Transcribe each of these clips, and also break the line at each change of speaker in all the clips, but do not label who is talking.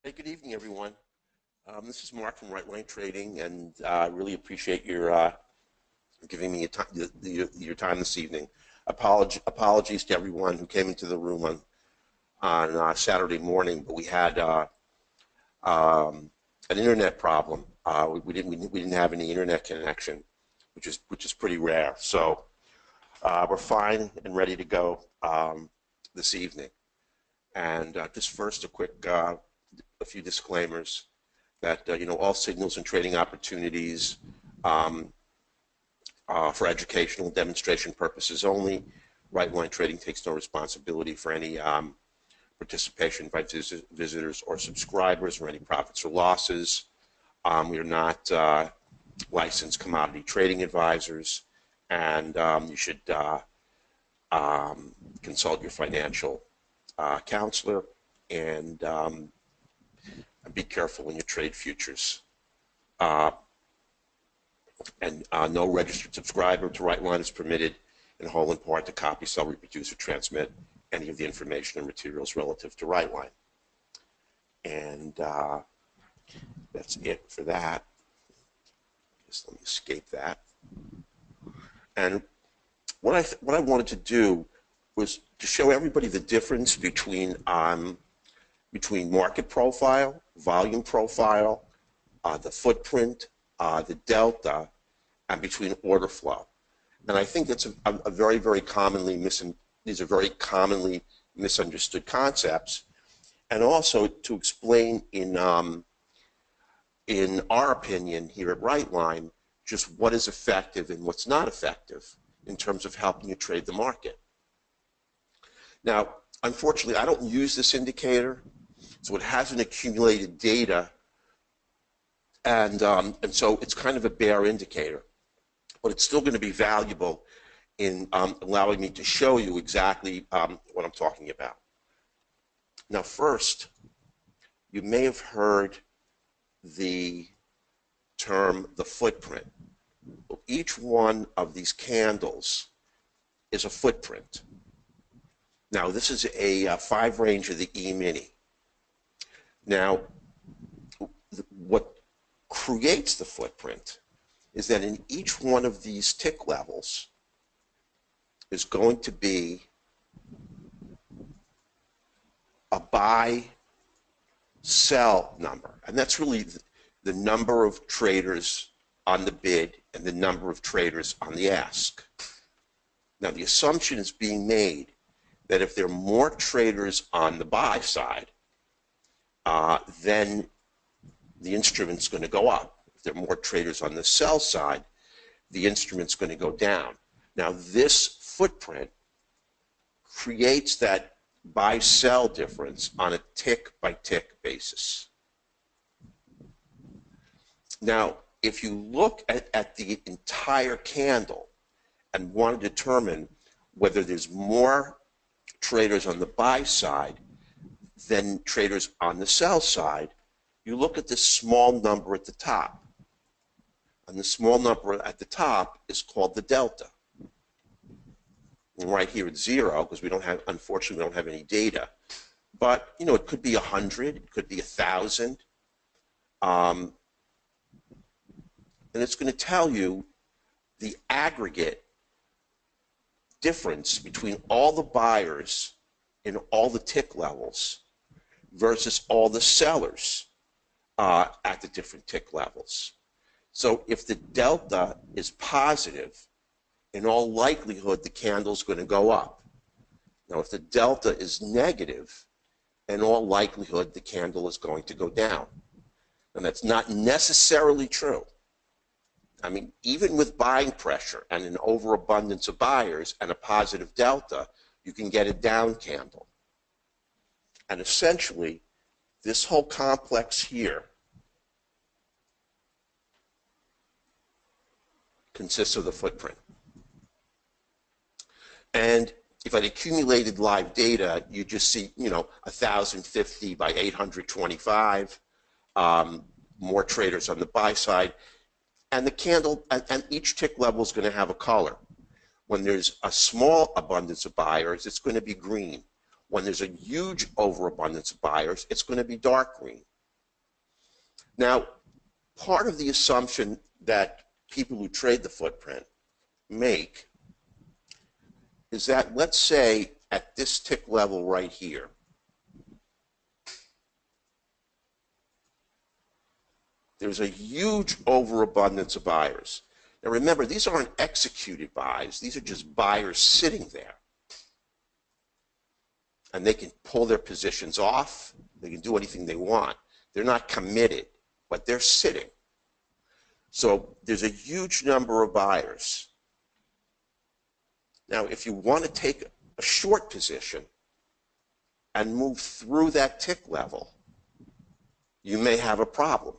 Hey, good evening, everyone. This is Mark from RightLineTrading, and I really appreciate your giving me your time this evening. Apologies to everyone who came into the room on Saturday morning, but we had an internet problem. We didn't have any internet connection, which is pretty rare. So we're fine and ready to go this evening. And just first, a few disclaimers that all signals and trading opportunities for educational demonstration purposes only. RightLineTrading takes no responsibility for any participation by visitors or subscribers or any profits or losses. We are not licensed commodity trading advisors, and you should consult your financial counselor and be careful when you trade futures. No registered subscriber to RightLine is permitted in whole and part to copy, sell, reproduce, or transmit any of the information or materials relative to RightLine. And that's it for that. Just let me escape that. And what I wanted to do was to show everybody the difference between market profile, volume profile, the footprint, the delta, and between order flow. And I think that's a very, very commonly these are very commonly misunderstood concepts. And also to explain in our opinion here at RightLine just what is effective and what's not effective in terms of helping you trade the market. Now, unfortunately, I don't use this indicator, so it hasn't accumulated data, and so it's kind of a bare indicator, but it's still going to be valuable in allowing me to show you exactly what I'm talking about. Now, first, you may have heard the term the footprint. Each one of these candles is a footprint. Now, this is a 5 range of the E-mini. Now, what creates the footprint is that in each one of these tick levels is going to be a buy-sell number. And that's really the number of traders on the bid and the number of traders on the ask. Now, the assumption is being made that if there are more traders on the buy side, then the instrument's going to go up. If there are more traders on the sell side, the instrument's going to go down. Now, this footprint creates that buy-sell difference on a tick-by-tick basis. Now, if you look at the entire candle and want to determine whether there's more traders on the buy side than traders on the sell side, you look at this small number at the top. And the small number at the top is called the delta. And right here it's 0 because unfortunately, we don't have any data. But, it could be 100, it could be 1,000. And it's going to tell you the aggregate difference between all the buyers in all the tick levels versus all the sellers at the different tick levels. So if the delta is positive, in all likelihood the candle's going to go up. Now if the delta is negative, in all likelihood the candle is going to go down. And that's not necessarily true. I mean, even with buying pressure and an overabundance of buyers and a positive delta, you can get a down candle. And essentially, this whole complex here consists of the footprint. And if I'd accumulated live data, you just see, 1,050 by 825, more traders on the buy side. And the candle, and each tick level is going to have a color. When there's a small abundance of buyers, it's going to be green. When there's a huge overabundance of buyers, it's going to be dark green. Now, part of the assumption that people who trade the footprint make is that, let's say, at this tick level right here, there's a huge overabundance of buyers. Now remember, these aren't executed buys. These are just buyers sitting there. And they can pull their positions off. They can do anything they want. They're not committed, but they're sitting. So there's a huge number of buyers. Now, if you want to take a short position and move through that tick level, you may have a problem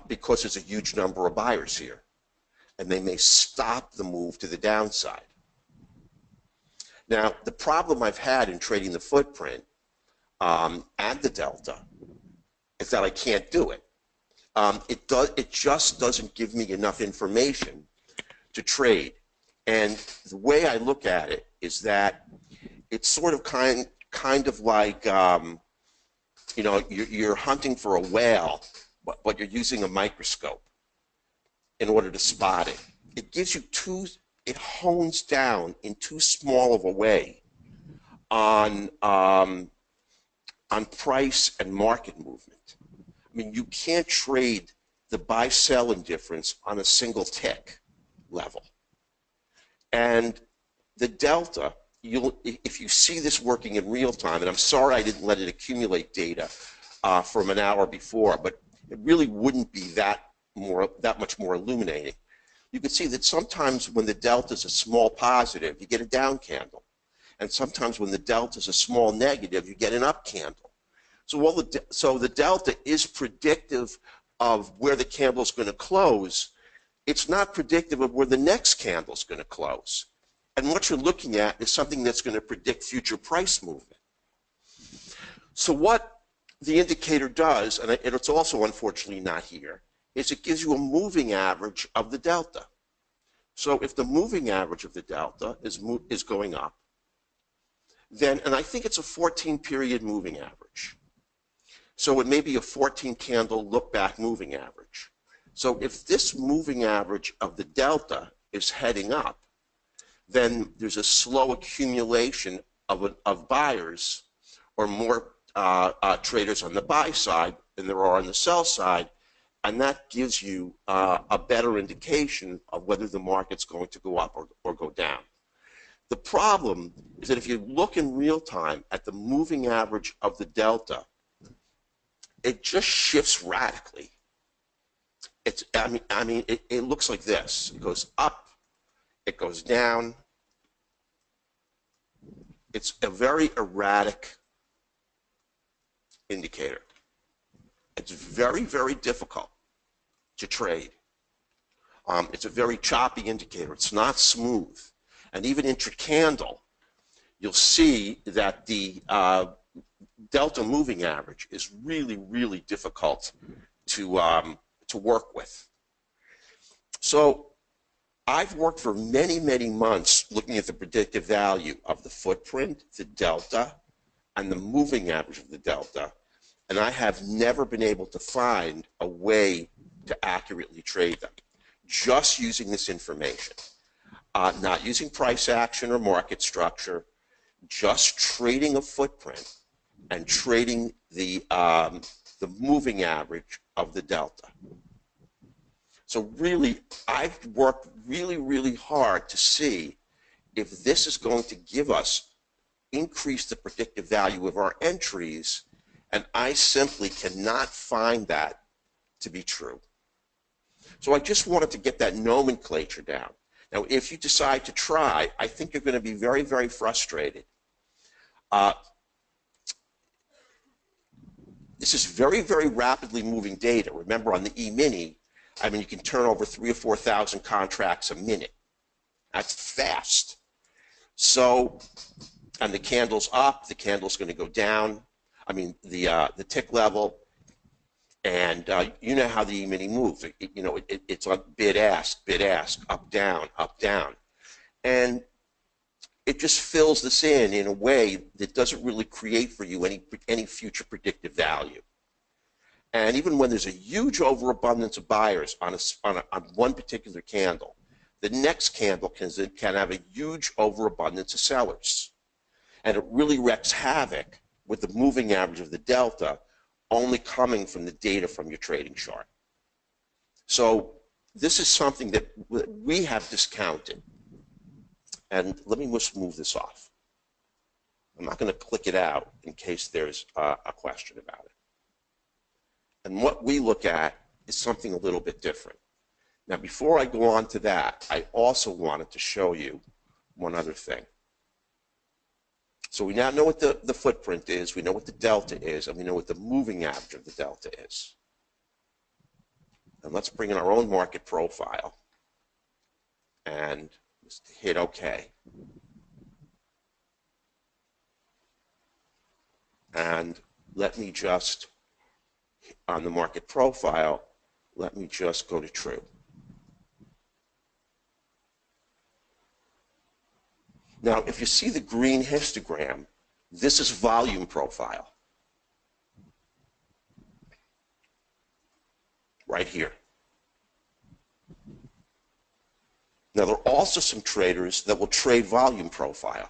because there's a huge number of buyers here, and they may stop the move to the downside. Now, the problem I've had in trading the footprint and the delta is that I can't do it. It just doesn't give me enough information to trade. And the way I look at it is that it's sort of kind of like you know, you're hunting for a whale, but you're using a microscope in order to spot it. It gives you it hones down in too small of a way on price and market movement. I mean, you can't trade the buy-sell indifference on a single tick level. And the delta, if you see this working in real time, and I'm sorry I didn't let it accumulate data from an hour before, but it really wouldn't be that much more illuminating. You can see that sometimes when the delta is a small positive, you get a down candle. And sometimes when the delta is a small negative, you get an up candle. So the delta is predictive of where the candle is going to close. It's not predictive of where the next candle is going to close. And what you're looking at is something that's going to predict future price movement. So what the indicator does, and it's also unfortunately not here, is it gives you a moving average of the delta. So if the moving average of the delta is going up, then, and I think it's a 14-period moving average. So it may be a 14-candle look-back moving average. So if this moving average of the delta is heading up, then there's a slow accumulation of buyers or more traders on the buy side than there are on the sell side, and that gives you a better indication of whether the market's going to go up or go down. The problem is that if you look in real time at the moving average of the delta, it just shifts radically. It looks like this. It goes up, it goes down. It's a very erratic indicator. It's very, very difficult to trade. It's a very choppy indicator. It's not smooth. And even intra-candle, you'll see that the delta moving average is really, really difficult to work with. So I've worked for many, many months looking at the predictive value of the footprint, the delta, and the moving average of the delta, and I have never been able to find a way to accurately trade them, just using this information. Not using price action or market structure, just trading a footprint and trading the moving average of the delta. So really, I've worked really, really hard to see if this is going to give us increase the predictive value of our entries, and I simply cannot find that to be true. So I just wanted to get that nomenclature down. Now, if you decide to try, I think you're going to be very, very frustrated. This is very, very rapidly moving data. Remember, on the E-mini, I mean, you can turn over 3,000 or 4,000 contracts a minute. That's fast. So, and the candle's up, the candle's going to go down. I mean, the tick level, and you know how the E-mini moves. It's on bid ask, up down, and it just fills this in a way that doesn't really create for you any future predictive value. And even when there's a huge overabundance of buyers on one particular candle, the next candle can have a huge overabundance of sellers. And it really wreaks havoc with the moving average of the delta only coming from the data from your trading chart. So this is something that we have discounted. And let me just move this off. I'm not going to click it out in case there's a question about it. And what we look at is something a little bit different. Now, before I go on to that, I also wanted to show you one other thing. So we now know what the footprint is, we know what the delta is, and we know what the moving average of the delta is. And let's bring in our own market profile and just hit OK. And let me just, on the market profile, let me just go to true. Now, if you see the green histogram, this is volume profile. Right here. Now, there are also some traders that will trade volume profile.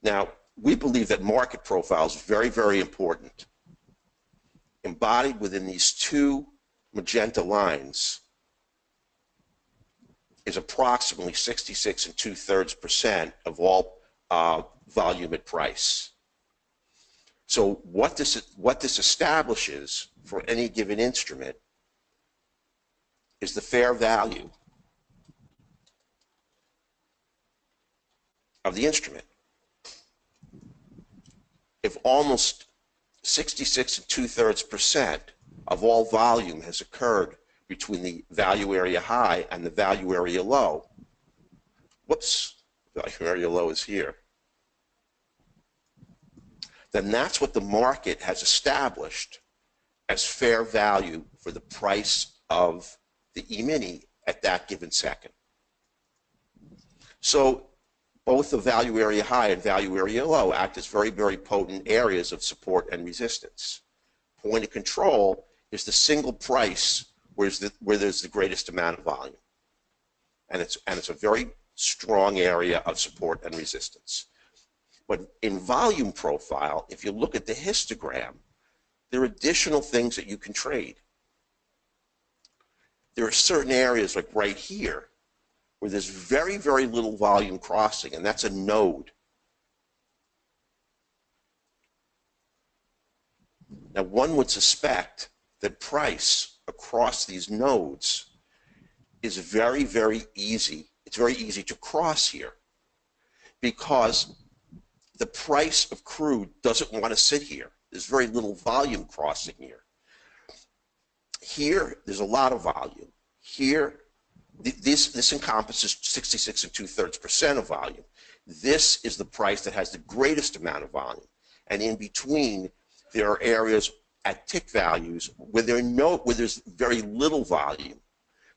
Now, we believe that market profile is very, very important. Embodied within these two magenta lines is approximately 66 2/3% of all volume at price. So what this establishes for any given instrument is the fair value of the instrument. If almost 66 2/3% of all volume has occurred between the value area high and the value area low, whoops, value area low is here, then that's what the market has established as fair value for the price of the E-mini at that given second. So both the value area high and value area low act as very, very potent areas of support and resistance. Point of control is the single price where there's the greatest amount of volume. And it's a very strong area of support and resistance. But in volume profile, if you look at the histogram, there are additional things that you can trade. There are certain areas like right here where there's very, very little volume crossing, and that's a node. Now, one would suspect that price across these nodes is very, very easy. It's very easy to cross here because the price of crude doesn't want to sit here. There's very little volume crossing here. Here, there's a lot of volume. Here, this encompasses 66 2/3% of volume. This is the price that has the greatest amount of volume. And in between, there are areas at tick values where there's very little volume.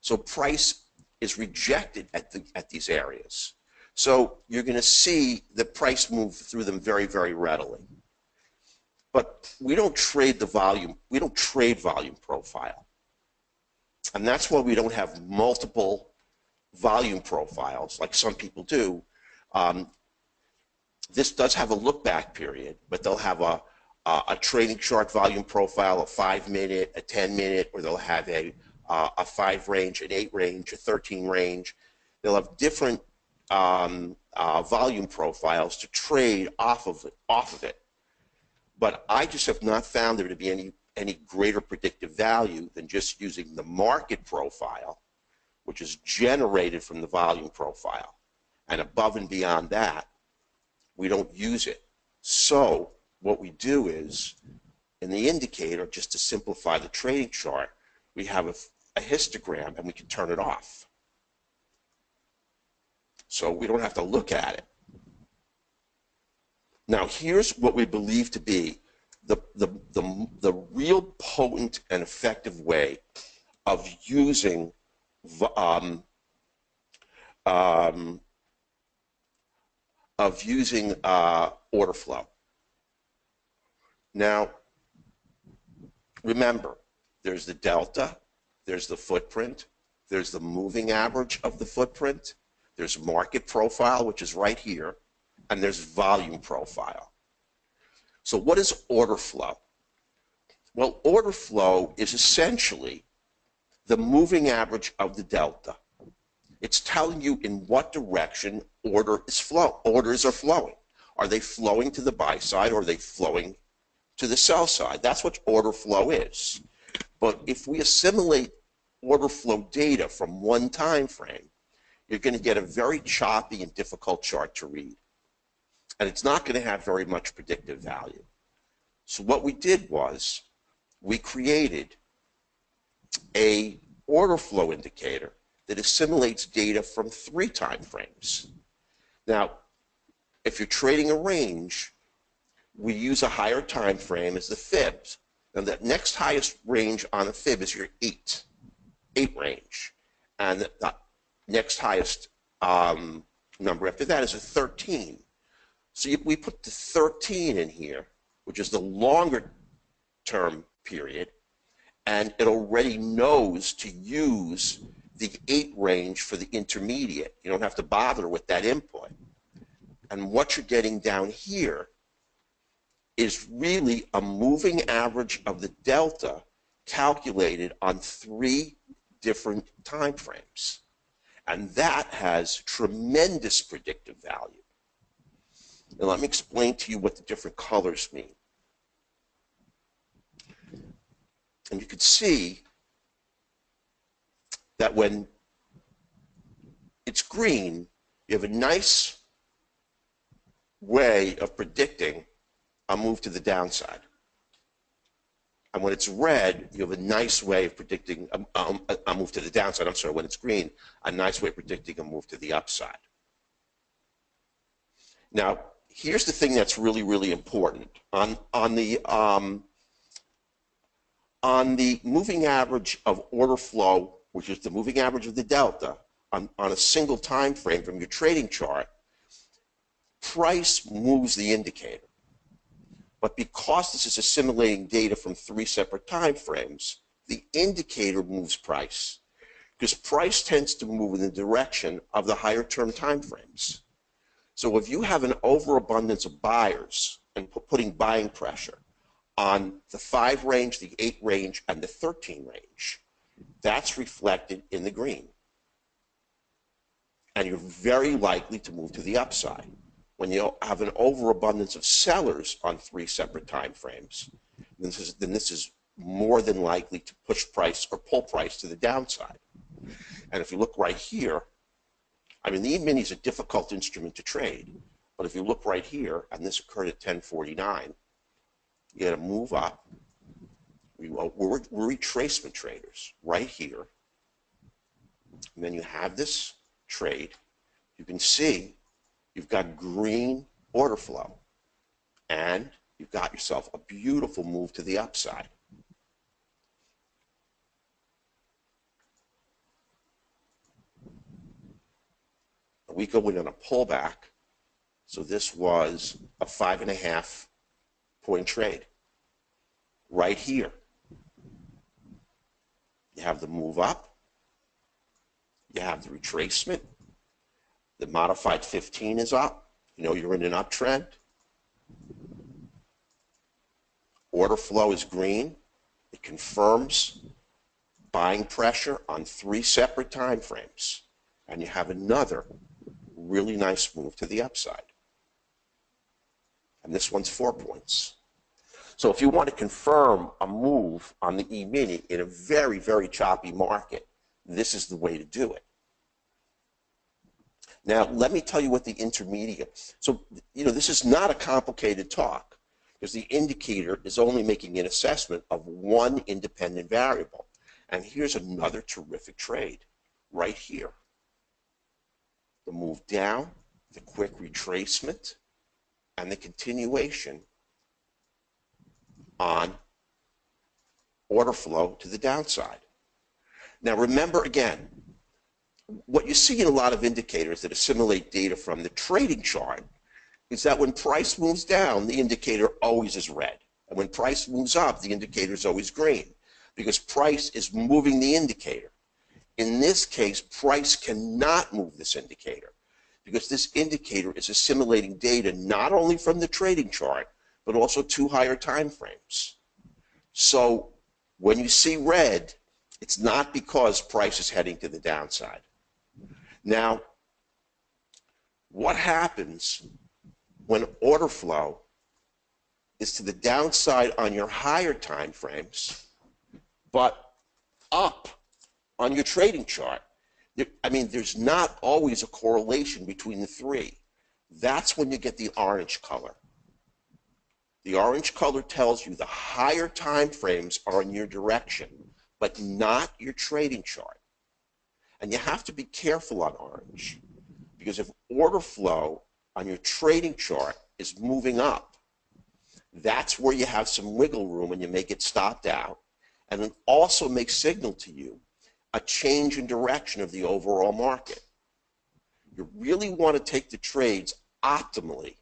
So price is rejected at these areas. So you're going to see the price move through them very, very readily. But we don't trade the volume. We don't trade volume profile. And that's why we don't have multiple volume profiles like some people do. This does have a look-back period, but they'll have a trading chart volume profile, a 5-minute, a 10-minute, or they'll have a 5 range, an 8 range, a 13 range. They'll have different volume profiles to trade off of it. But I just have not found there to be any greater predictive value than just using the market profile, which is generated from the volume profile. And above and beyond that, we don't use it. So what we do is, in the indicator, just to simplify the trading chart, we have a histogram and we can turn it off. So we don't have to look at it. Now here's what we believe to be the real potent and effective way of using order flow. Now, remember, there's the delta, there's the footprint, there's the moving average of the footprint, there's market profile, which is right here, and there's volume profile. So what is order flow? Well, order flow is essentially the moving average of the delta. It's telling you in what direction orders are flowing. Are they flowing to the buy side or are they flowing to the sell side? That's what order flow is. But if we assimilate order flow data from one time frame, you're going to get a very choppy and difficult chart to read. And it's not going to have very much predictive value. So what we did was we created a order flow indicator that assimilates data from 3 time frames. Now, if you're trading a range, we use a higher time frame as the fibs. Now, the next highest range on a fib is your 8 range. And the next highest number after that is a 13. So we put the 13 in here, which is the longer term period, and it already knows to use the 8 range for the intermediate. You don't have to bother with that input. And what you're getting down here is really a moving average of the delta calculated on 3 different time frames. And that has tremendous predictive value. Now let me explain to you what the different colors mean. And you can see that when it's green, you have a nice way of predicting a move to the downside. And when it's red, you have a nice way of predicting a move to the downside. I'm sorry, when it's green, a nice way of predicting a move to the upside. Now, here's the thing that's really, really important. On the moving average of order flow, which is the moving average of the delta, on a single time frame from your trading chart, price moves the indicator. But because this is assimilating data from 3 separate time frames, the indicator moves price, because price tends to move in the direction of the higher term time frames. So if you have an overabundance of buyers and putting buying pressure on the 5 range, the 8 range, and the 13 range, that's reflected in the green. And you're very likely to move to the upside. When you have an overabundance of sellers on 3 separate time frames, then this is more than likely to push price or pull price to the downside. And if you look right here, I mean, the E-mini is a difficult instrument to trade, but if you look right here, and this occurred at 10:49, you got to move up. We're retracement traders right here. And then you have this trade. You can see you've got green order flow, and you've got yourself a beautiful move to the upside. We go in on a pullback, so this was a 5.5 point trade. Right here, you have the move up, you have the retracement, the modified 15 is up, you know you're in an uptrend. Order flow is green. It confirms buying pressure on 3 separate time frames, and you have another really nice move to the upside. And this one's 4 points. So if you want to confirm a move on the E-mini in a very, very choppy market, this is the way to do it. Now, let me tell you what the intermediate. So, you know, this is not a complicated talk, because the indicator is only making an assessment of one independent variable. And here's another terrific trade right here. The move down, the quick retracement, and the continuation on order flow to the downside. Now remember again, what you see in a lot of indicators that assimilate data from the trading chart is that when price moves down, the indicator always is red. And when price moves up, the indicator is always green because price is moving the indicator. In this case, price cannot move this indicator because this indicator is assimilating data not only from the trading chart, but also 2 higher time frames. So when you see red, it's not because price is heading to the downside. Now, what happens when order flow is to the downside on your higher time frames, but up on your trading chart? I mean, there's not always a correlation between the three. That's when you get the orange color. The orange color tells you the higher time frames are in your direction, but not your trading chart. And you have to be careful on orange, because if order flow on your trading chart is moving up, that's where you have some wiggle room and you may get stopped out. And it also may signal to you a change in direction of the overall market. You really want to take the trades optimally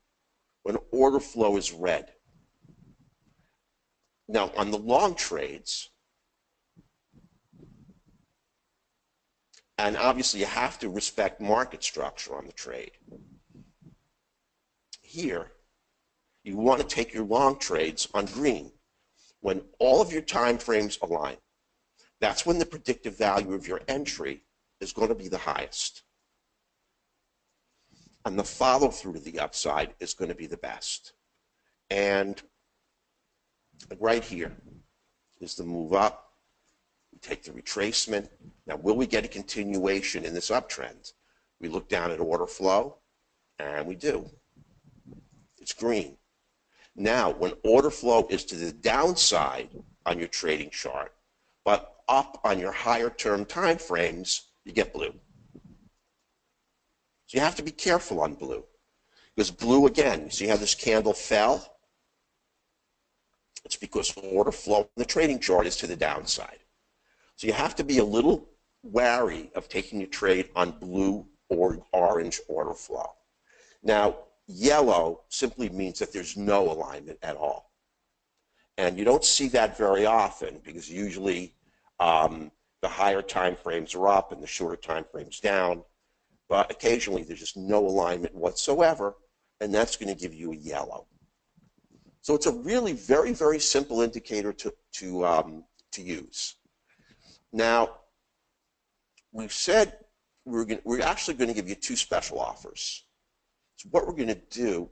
when order flow is red. Now, on the long trades, and obviously you have to respect market structure on the trade. Here, you want to take your long trades on green when all of your time frames align. That's when the predictive value of your entry is going to be the highest. And the follow-through to the upside is going to be the best. And right here is the move up. We take the retracement. Now, will we get a continuation in this uptrend? We look down at order flow, and we do. It's green. Now, when order flow is to the downside on your trading chart, but up on your higher term time frames, you get blue. So you have to be careful on blue, because blue, again, you see how this candle fell? It's because order flow on the trading chart is to the downside. So you have to be a little wary of taking a trade on blue or orange order flow. Now, yellow simply means that there's no alignment at all. And you don't see that very often, because usually the higher time frames are up and the shorter time frames down. But occasionally there's just no alignment whatsoever, and that's going to give you a yellow. So it's a really very, very simple indicator to use. Now, we've said we're actually going to give you 2 special offers. So what we're going to do,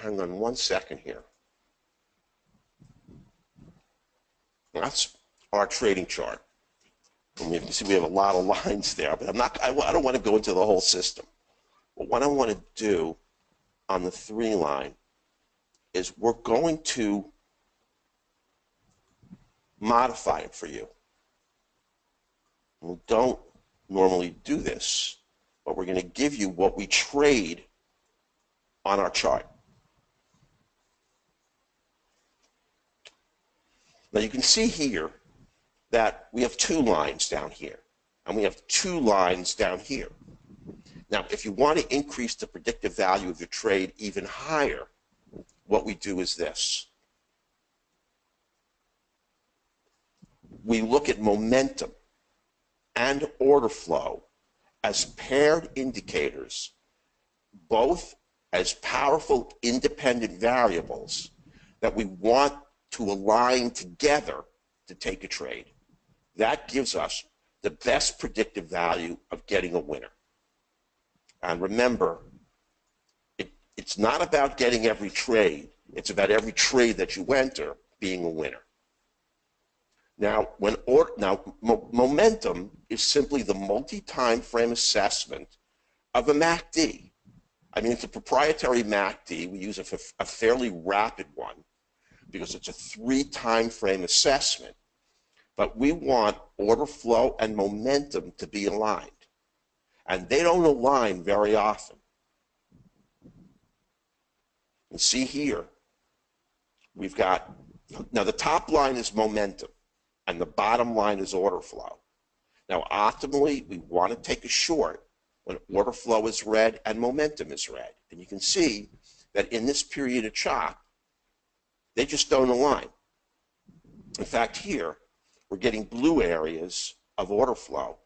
hang on 1 second here. That's our trading chart. And you can see we have a lot of lines there, but I don't want to go into the whole system. But what I want to do on the 3 line is we're going to modify it for you. We don't normally do this, but we're going to give you what we trade on our chart. Now you can see here that we have 2 lines down here, and we have 2 lines down here. Now, if you want to increase the predictive value of your trade even higher, what we do is this. We look at momentum and order flow as paired indicators, both as powerful independent variables that we want to align together to take a trade. That gives us the best predictive value of getting a winner. And remember, it's not about getting every trade. It's about every trade that you enter being a winner. Now, momentum is simply the multi-time frame assessment of a MACD. I mean, it's a proprietary MACD. We use a fairly rapid one because it's a 3 time frame assessment. But we want order flow and momentum to be aligned. And they don't align very often. And see here, we've got, now the top line is momentum, and the bottom line is order flow. Now, optimally, we want to take a short when order flow is red and momentum is red. And you can see that in this period of chop, they just don't align. In fact, here, we're getting blue areas of order flow,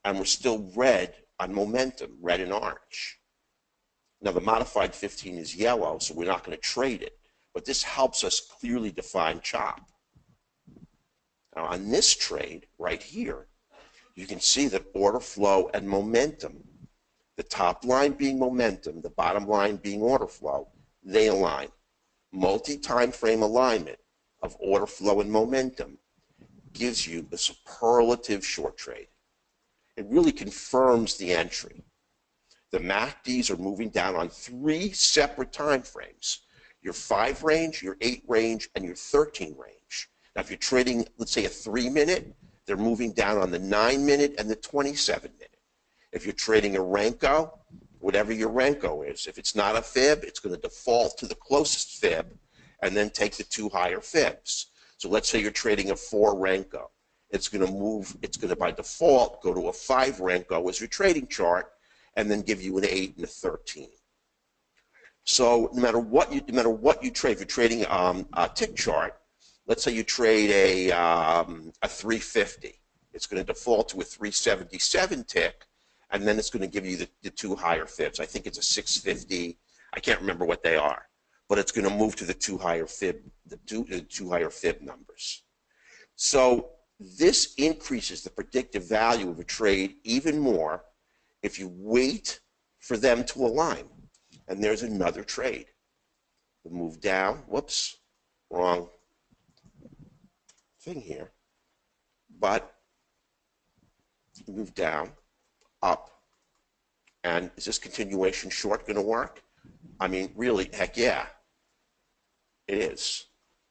and we're still red on momentum, red and orange. Now, the modified 15 is yellow, so we're not going to trade it, but this helps us clearly define chop. Now, on this trade right here, you can see that order flow and momentum, the top line being momentum, the bottom line being order flow, they align. Multi-time frame alignment of order flow and momentum gives you a superlative short trade. It really confirms the entry. The MACDs are moving down on 3 separate time frames: your 5 range, your 8 range, and your 13 range. Now, if you're trading, let's say, a 3-minute, they're moving down on the 9-minute and the 27-minute. If you're trading a Renko, whatever your Renko is, if it's not a fib, it's going to default to the closest fib and then take the 2 higher fibs. So let's say you're trading a 4 Renko. It's going to move, it's going to by default go to a 5 Renko as your trading chart and then give you an 8 and a 13. So no matter what you trade, if you're trading a tick chart, let's say you trade a 350. It's going to default to a 377 tick, and then it's going to give you the 2 higher fibs. I think it's a 650. I can't remember what they are, but it's going to move to the 2 higher fib, the two higher fib numbers. So this increases the predictive value of a trade even more if you wait for them to align. And there's another trade. The move down. Whoops, wrong thing here. But move down, up. And is this continuation short going to work? I mean, really, heck yeah, it is.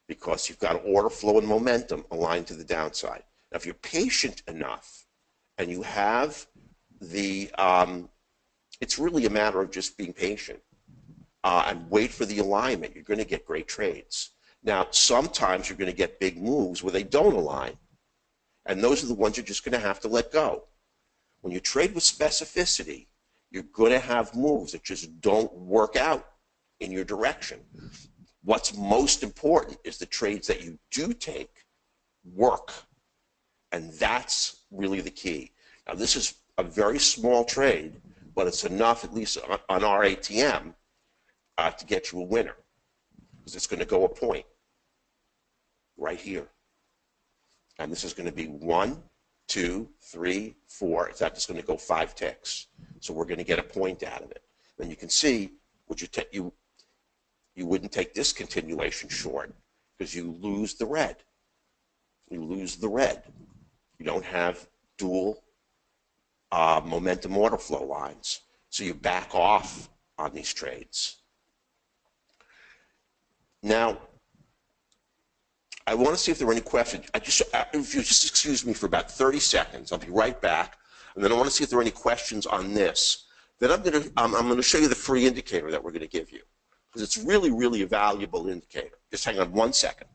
Because you've got order flow and momentum aligned to the downside. Now, if you're patient enough and you have the, it's really a matter of just being patient and wait for the alignment. You're going to get great trades. Now, sometimes you're going to get big moves where they don't align, and those are the ones you're just going to have to let go. When you trade with specificity, you're going to have moves that just don't work out in your direction. What's most important is the trades that you do take work, and that's really the key. Now, this is a very small trade, but it's enough, at least on our ATM, to get you a winner, because it's going to go a point right here. And this is going to be 1, 2, 3, 4. In fact, it's going to go 5 ticks. So we're going to get a point out of it. Then you can see, you wouldn't take this continuation short because you lose the red. You lose the red. You don't have dual momentum order flow lines. So you back off on these trades. Now, I want to see if there are any questions. If you just excuse me for about 30 seconds, I'll be right back. And then I want to see if there are any questions on this. Then I'm going to show you the free indicator that we're going to give you, because it's really, really a valuable indicator. Just hang on 1 second.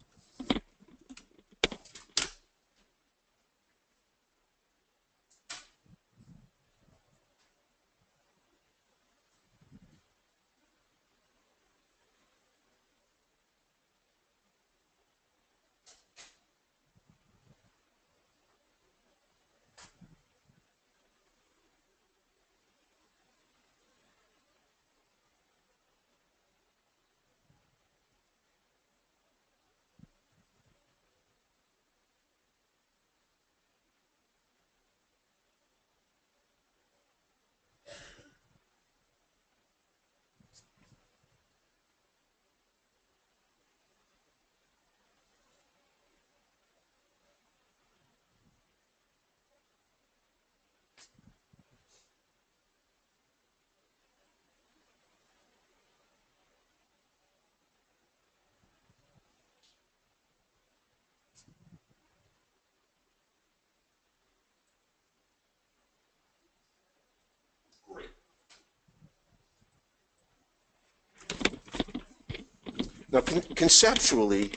Now, conceptually,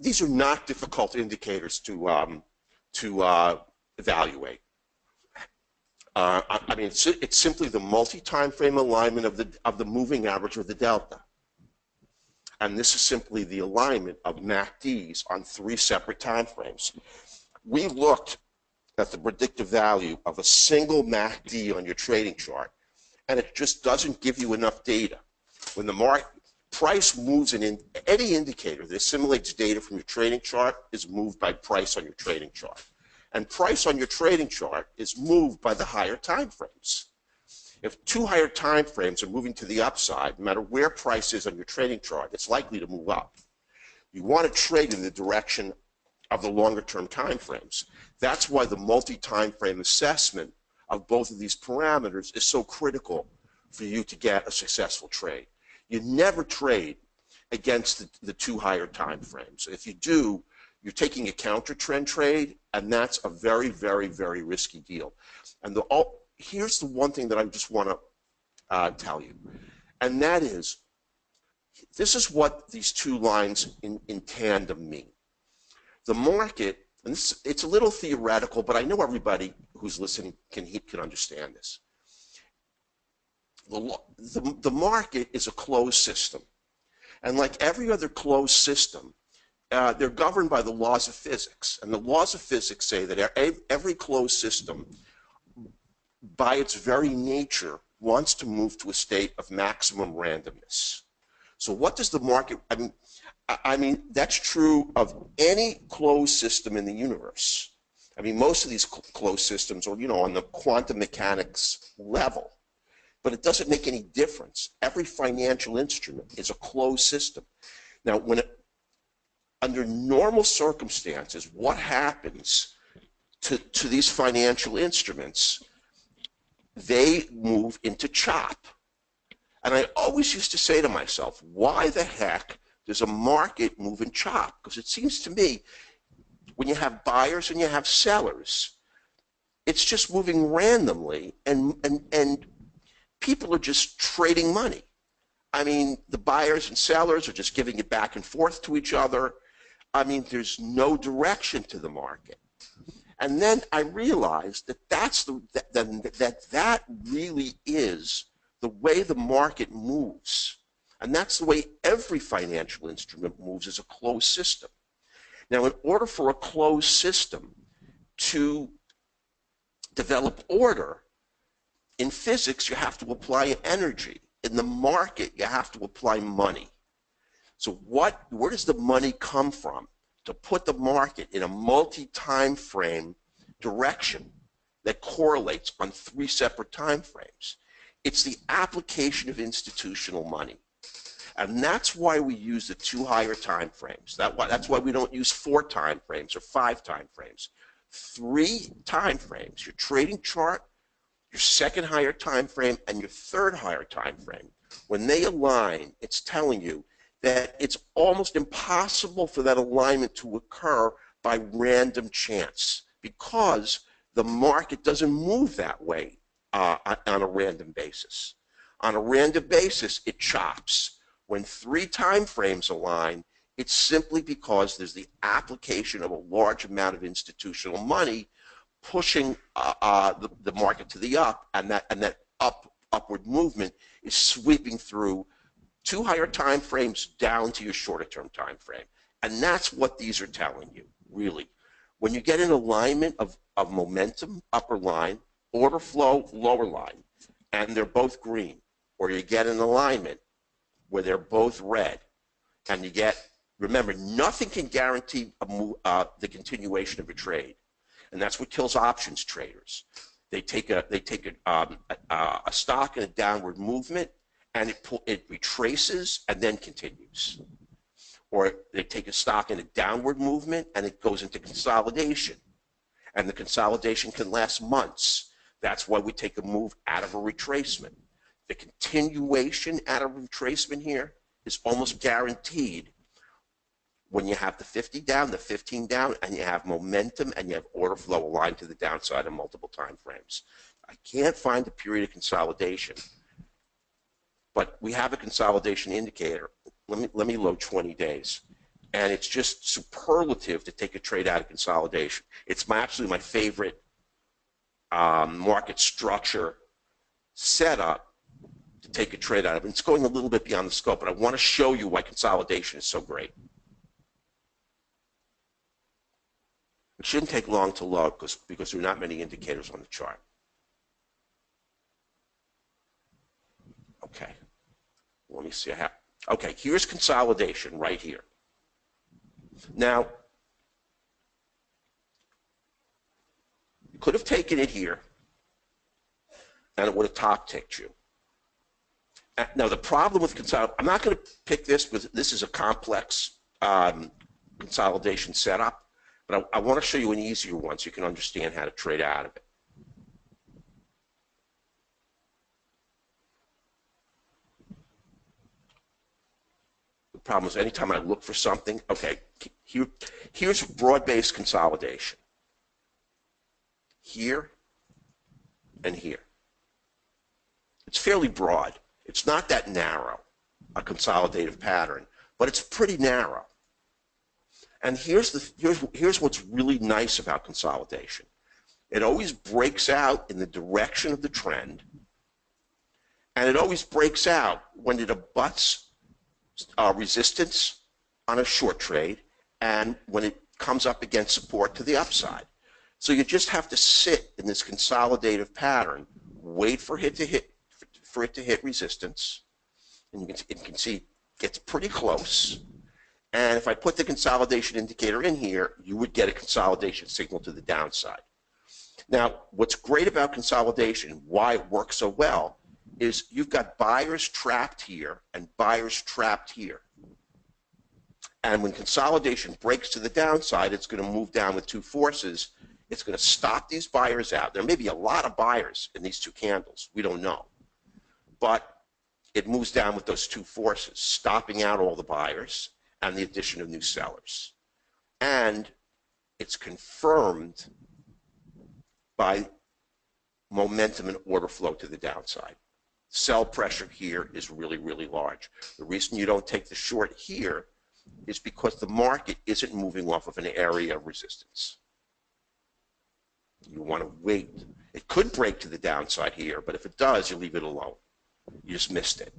these are not difficult indicators to evaluate. I mean, it's simply the multi-timeframe alignment of the moving average or the delta. And this is simply the alignment of MACDs on 3 separate time frames. We looked at the predictive value of a single MACD on your trading chart, and it just doesn't give you enough data. When the price moves in any indicator that assimilates data from your trading chart is moved by price on your trading chart. And price on your trading chart is moved by the higher time frames. If 2 higher time frames are moving to the upside, no matter where price is on your trading chart, it's likely to move up. You want to trade in the direction of the longer term time frames. That's why the multi-time frame assessment of both of these parameters is so critical for you to get a successful trade. You never trade against the 2 higher time frames. If you do, you're taking a counter trend trade, and that's a very, very, very risky deal. And here's the one thing that I just want to tell you, and that is, this is what these 2 lines in tandem mean. The market, and it's a little theoretical, but I know everybody who's listening can understand this. The market is a closed system, and like every other closed system, they're governed by the laws of physics, and the laws of physics say that every closed system, by its very nature, wants to move to a state of maximum randomness. So what does the market, I mean, that's true of any closed system in the universe. I mean, most of these closed systems are, on the quantum mechanics level, but it doesn't make any difference. Every financial instrument is a closed system. Now, under normal circumstances, what happens to these financial instruments? They move into chop. And I always used to say to myself, why the heck does a market move in chop? Because it seems to me, when you have buyers and you have sellers, it's just moving randomly, and people are just trading money. I mean, the buyers and sellers are just giving it back and forth to each other. I mean, there's no direction to the market. And then I realized that that really is the way the market moves. And that's the way every financial instrument moves, as a closed system. Now, in order for a closed system to develop order, in physics, you have to apply energy. In the market, you have to apply money. So where does the money come from to put the market in a multi-time frame direction that correlates on 3 separate time frames? It's the application of institutional money. And that's why we use the 2 higher time frames. That's why we don't use 4 time frames or 5 time frames. 3 time frames, your trading chart, your 2nd higher time frame, and your 3rd higher time frame. When they align, it's telling you that it's almost impossible for that alignment to occur by random chance, because the market doesn't move that way on a random basis. On a random basis, it chops. When 3 time frames align, it's simply because there's the application of a large amount of institutional money pushing the market to the up, and that upward movement is sweeping through 2 higher time frames down to your shorter term time frame. And that's what these are telling you, really. When you get an alignment of momentum, upper line, order flow, lower line, and they're both green, or you get an alignment where they're both red, and you get, remember, nothing can guarantee the continuation of a trade. And that's what kills options traders. They take a stock in a downward movement, and it retraces and then continues. Or they take a stock in a downward movement, and it goes into consolidation. And the consolidation can last months. That's why we take a move out of a retracement. The continuation out of a retracement here is almost guaranteed when you have the 50 down, the 15 down, and you have momentum and you have order flow aligned to the downside in multiple time frames. I can't find a period of consolidation, but we have a consolidation indicator. Let me load 20 days. And it's just superlative to take a trade out of consolidation. It's actually my favorite market structure setup to take a trade out of it. It's going a little bit beyond the scope, but I want to show you why consolidation is so great. It shouldn't take long to load because there are not many indicators on the chart. Okay, let me see. Okay, here's consolidation right here. Now, you could have taken it here, and it would have top ticked you. Now, the problem with consolidation, I'm not going to pick this because this is a complex consolidation setup, but I want to show you an easier one so you can understand how to trade out of it. The problem is anytime I look for something, okay, here's broad-based consolidation. Here and here. It's fairly broad. It's not that narrow, a consolidative pattern, but it's pretty narrow. And here's what's really nice about consolidation. It always breaks out in the direction of the trend, and it always breaks out when it abuts resistance on a short trade and when it comes up against support to the upside. So you just have to sit in this consolidative pattern, wait for it to hit resistance, and you can see it gets pretty close. And if I put the consolidation indicator in here, you would get a consolidation signal to the downside. Now, what's great about consolidation, why it works so well, is you've got buyers trapped here and buyers trapped here. And when consolidation breaks to the downside, it's going to move down with two forces. It's going to stop these buyers out. There may be a lot of buyers in these two candles. We don't know. But it moves down with those two forces, stopping out all the buyers and the addition of new sellers. And it's confirmed by momentum and order flow to the downside. Sell pressure here is really, really large. The reason you don't take the short here is because the market isn't moving off of an area of resistance. You want to wait. It could break to the downside here, but if it does, you leave it alone. You just missed it.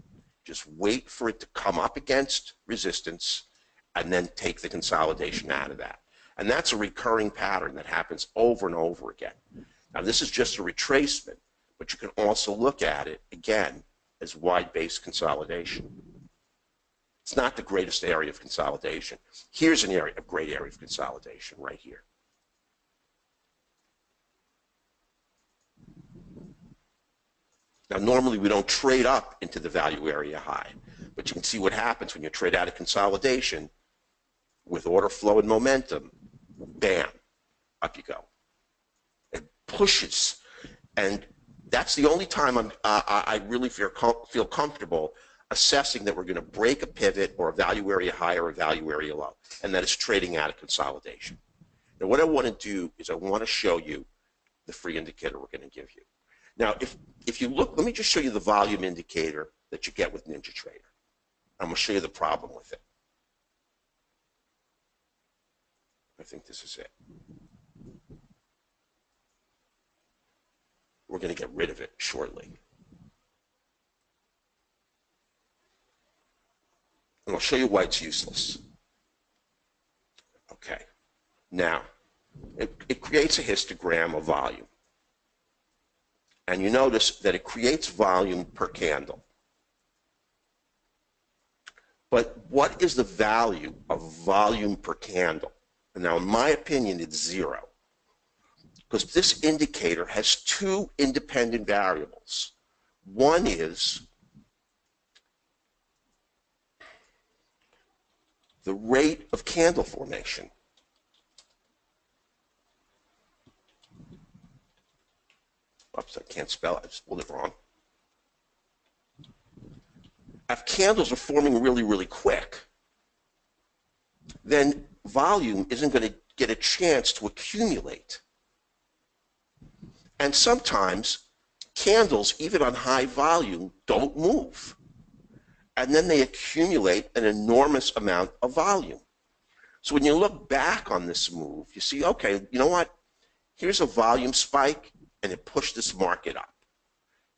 Just wait for it to come up against resistance and then take the consolidation out of that. And that's a recurring pattern that happens over and over again. Now, this is just a retracement, but you can also look at it, again, as wide-based consolidation. It's not the greatest area of consolidation. Here's a great area of consolidation right here. Now, normally we don't trade up into the value area high, but you can see what happens when you trade out of consolidation with order flow and momentum. Bam, up you go. It pushes, and that's the only time I really feel comfortable assessing that we're going to break a pivot or a value area high or a value area low, and that is trading out of consolidation. Now, what I want to do is I want to show you the free indicator we're going to give you. Now, if you look, let me just show you the volume indicator that you get with NinjaTrader. I'm going to show you the problem with it. I think this is it. We're going to get rid of it shortly. And I'll show you why it's useless. Okay. Now, it creates a histogram of volume. And you notice that it creates volume per candle. But what is the value of volume per candle? And now, in my opinion, it's 0. Because this indicator has two independent variables. One is the rate of candle formation. Oops, I can't spell it. I just spelled it wrong. If candles are forming really, really quick, then volume isn't going to get a chance to accumulate. And sometimes candles, even on high volume, don't move. And then they accumulate an enormous amount of volume. So when you look back on this move, you see, okay, you know what? Here's a volume spike, and it pushed this market up.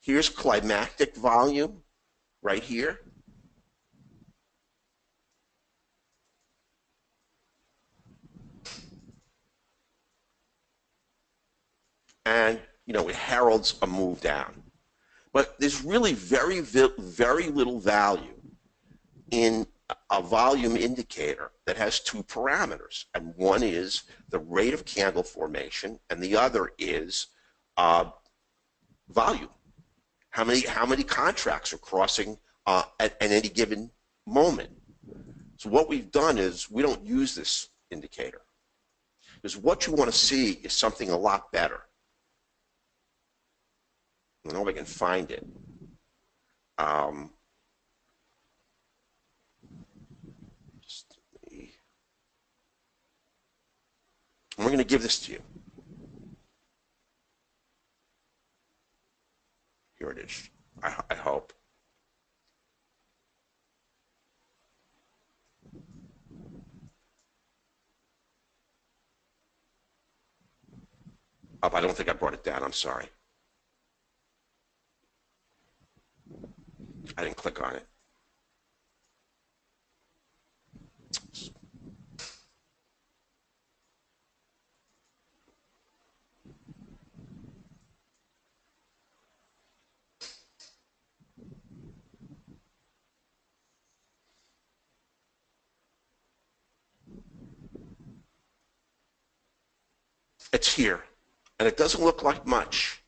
Here's climactic volume right here. And, you know, it heralds a move down. But there's really very little value in a volume indicator that has two parameters. And one is the rate of candle formation, and the other is volume. How many contracts are crossing at any given moment? So what we've done is we don't use this indicator, because what you want to see is something a lot better. I don't know if I can find it. And we're going to give this to you. Here it is. I hope. Oh, I don't think I brought it down. I'm sorry. I didn't click on it. It's here, and it doesn't look like much,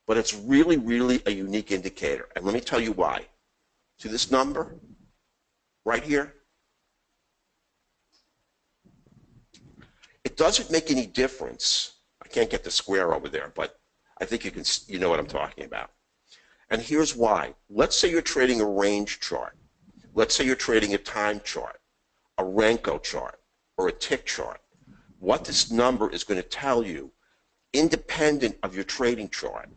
but it's really a unique indicator. And let me tell you why. See this number right here? It doesn't make any difference. I can't get the square over there, but I think you know what I'm talking about. And here's why. Let's say you're trading a range chart. Let's say you're trading a time chart, a Renko chart, or a tick chart. What this number is going to tell you, independent of your trading chart,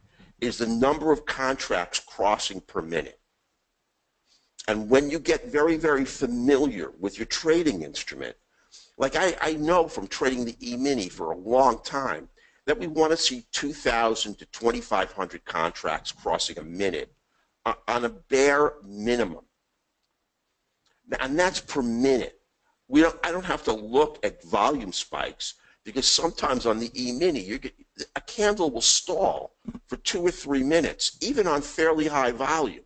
is the number of contracts crossing per minute. And when you get very familiar with your trading instrument, like I know from trading the E-mini for a long time, that we want to see 2,000 to 2,500 contracts crossing a minute on a bare minimum. And that's per minute. I don't have to look at volume spikes, because sometimes on the E-mini, a candle will stall for 2 or 3 minutes, even on fairly high volume.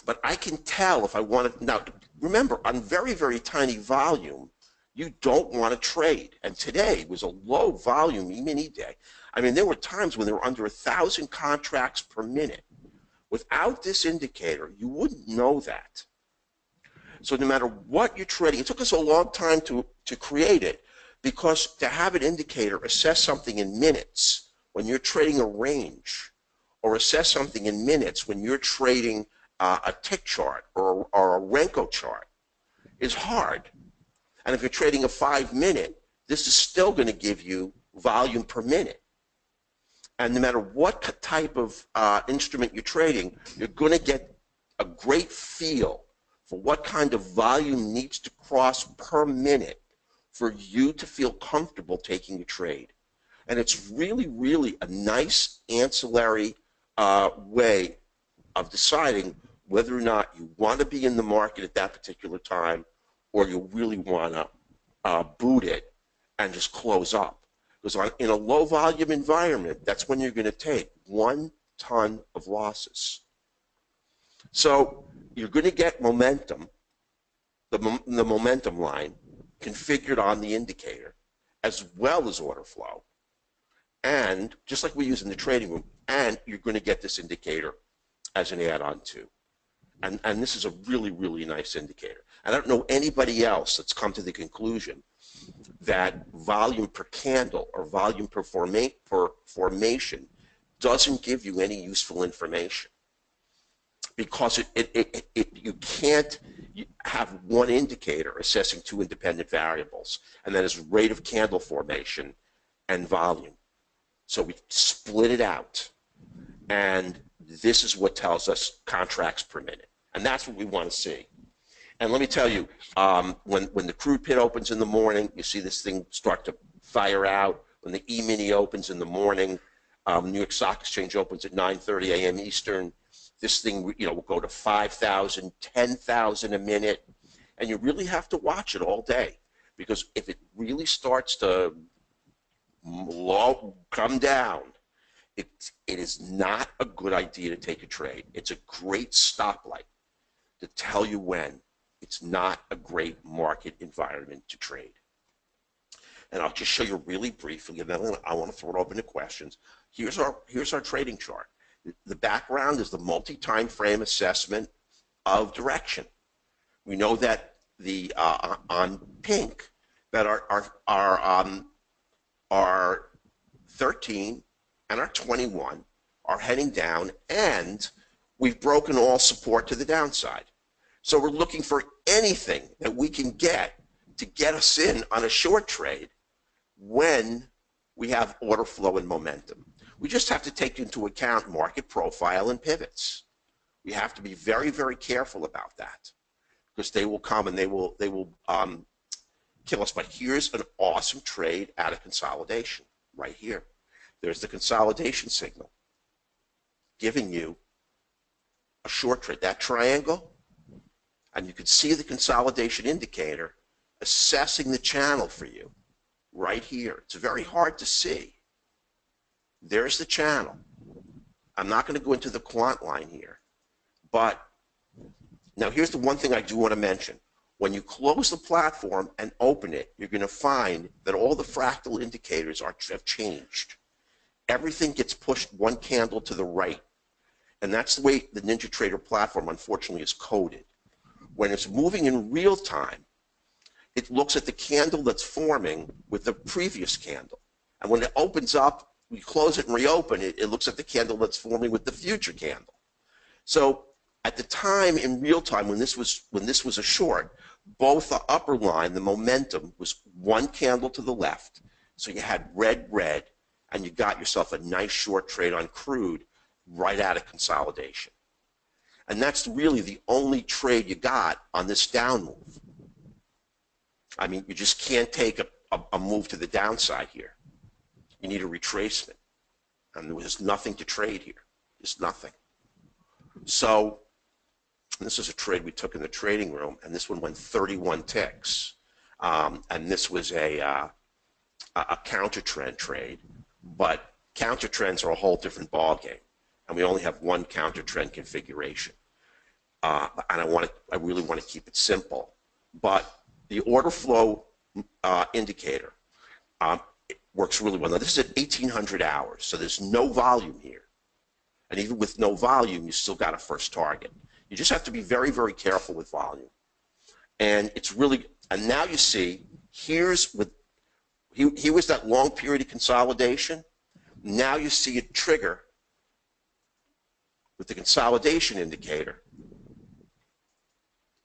But I can tell if I want to. Now, remember, on very tiny volume, you don't want to trade. And today was a low volume E-mini day. I mean, there were times when there were under 1,000 contracts per minute. Without this indicator, you wouldn't know that. So no matter what you're trading, it took us a long time to create it, because to have an indicator assess something in minutes when you're trading a range, or assess something in minutes when you're trading a tick chart or a Renko chart, is hard. And if you're trading a 5-minute, this is still going to give you volume per minute. And no matter what type of instrument you're trading, you're going to get a great feel for what kind of volume needs to cross per minute for you to feel comfortable taking a trade. And it's really a nice ancillary way of deciding whether or not you want to be in the market at that particular time, or you really want to boot it and just close up. Because in a low volume environment, that's when you're going to take 1 ton of losses. So you're going to get momentum, the momentum line, configured on the indicator, as well as order flow. And just like we use in the trading room, and you're going to get this indicator as an add-on too. And this is a really nice indicator. I don't know anybody else that's come to the conclusion that volume per candle or volume per formation doesn't give you any useful information, because you can't have one indicator assessing 2 independent variables, and that is rate of candle formation and volume. So we split it out, and this is what tells us contracts per minute. And that's what we want to see. And let me tell you, when the crude pit opens in the morning, you see this thing start to fire out. when the E-mini opens in the morning, New York Stock Exchange opens at 9:30 a.m. Eastern. This thing, will go to 5,000, 10,000 a minute, and you really have to watch it all day, because if it really starts to come down, it is not a good idea to take a trade. It's a great stoplight to tell you when it's not a great market environment to trade. And I'll just show you really briefly, and then I want to throw it open to questions. Here's our trading chart. The background is the multi-time frame assessment of direction. We know that the on pink that our 13 and our 21 are heading down, and we've broken all support to the downside. So we're looking for anything that we can get to get us in on a short trade when we have order flow and momentum. We just have to take into account market profile and pivots. We have to be very, very careful about that, because they will come and they will kill us. But here's an awesome trade out of consolidation right here. There's the consolidation signal giving you a short trade. That triangle, and you can see the consolidation indicator assessing the channel for you right here. It's very hard to see. There's the channel. I'm not going to go into the quant line here, but now here's the one thing I do want to mention. When you close the platform and open it, you're going to find that all the fractal indicators have changed. Everything gets pushed one candle to the right, and that's the way the NinjaTrader platform, unfortunately, is coded. When it's moving in real time, it looks at the candle that's forming with the previous candle, and when it opens up, we close it and reopen it, it looks at the candle that's forming with the future candle. So at the time, in real time, when this was a short, both the upper line, the momentum, was one candle to the left. So you had red, red, and you got yourself a nice short trade on crude right out of consolidation. And that's really the only trade you got on this down move. I mean, you just can't take a move to the downside here. You need a retracement, and there's nothing to trade here. There's nothing. So this is a trade we took in the trading room, and this one went 31 ticks, and this was a counter trend trade. But counter trends are a whole different ballgame, and we only have one counter trend configuration. And I really want to keep it simple. But the order flow indicator works really well. Now, this is at 1,800 hours, so there's no volume here. And even with no volume, you still got a first target. You just have to be very, very careful with volume. And it's really, and now you see, here was that long period of consolidation. Now you see it trigger with the consolidation indicator.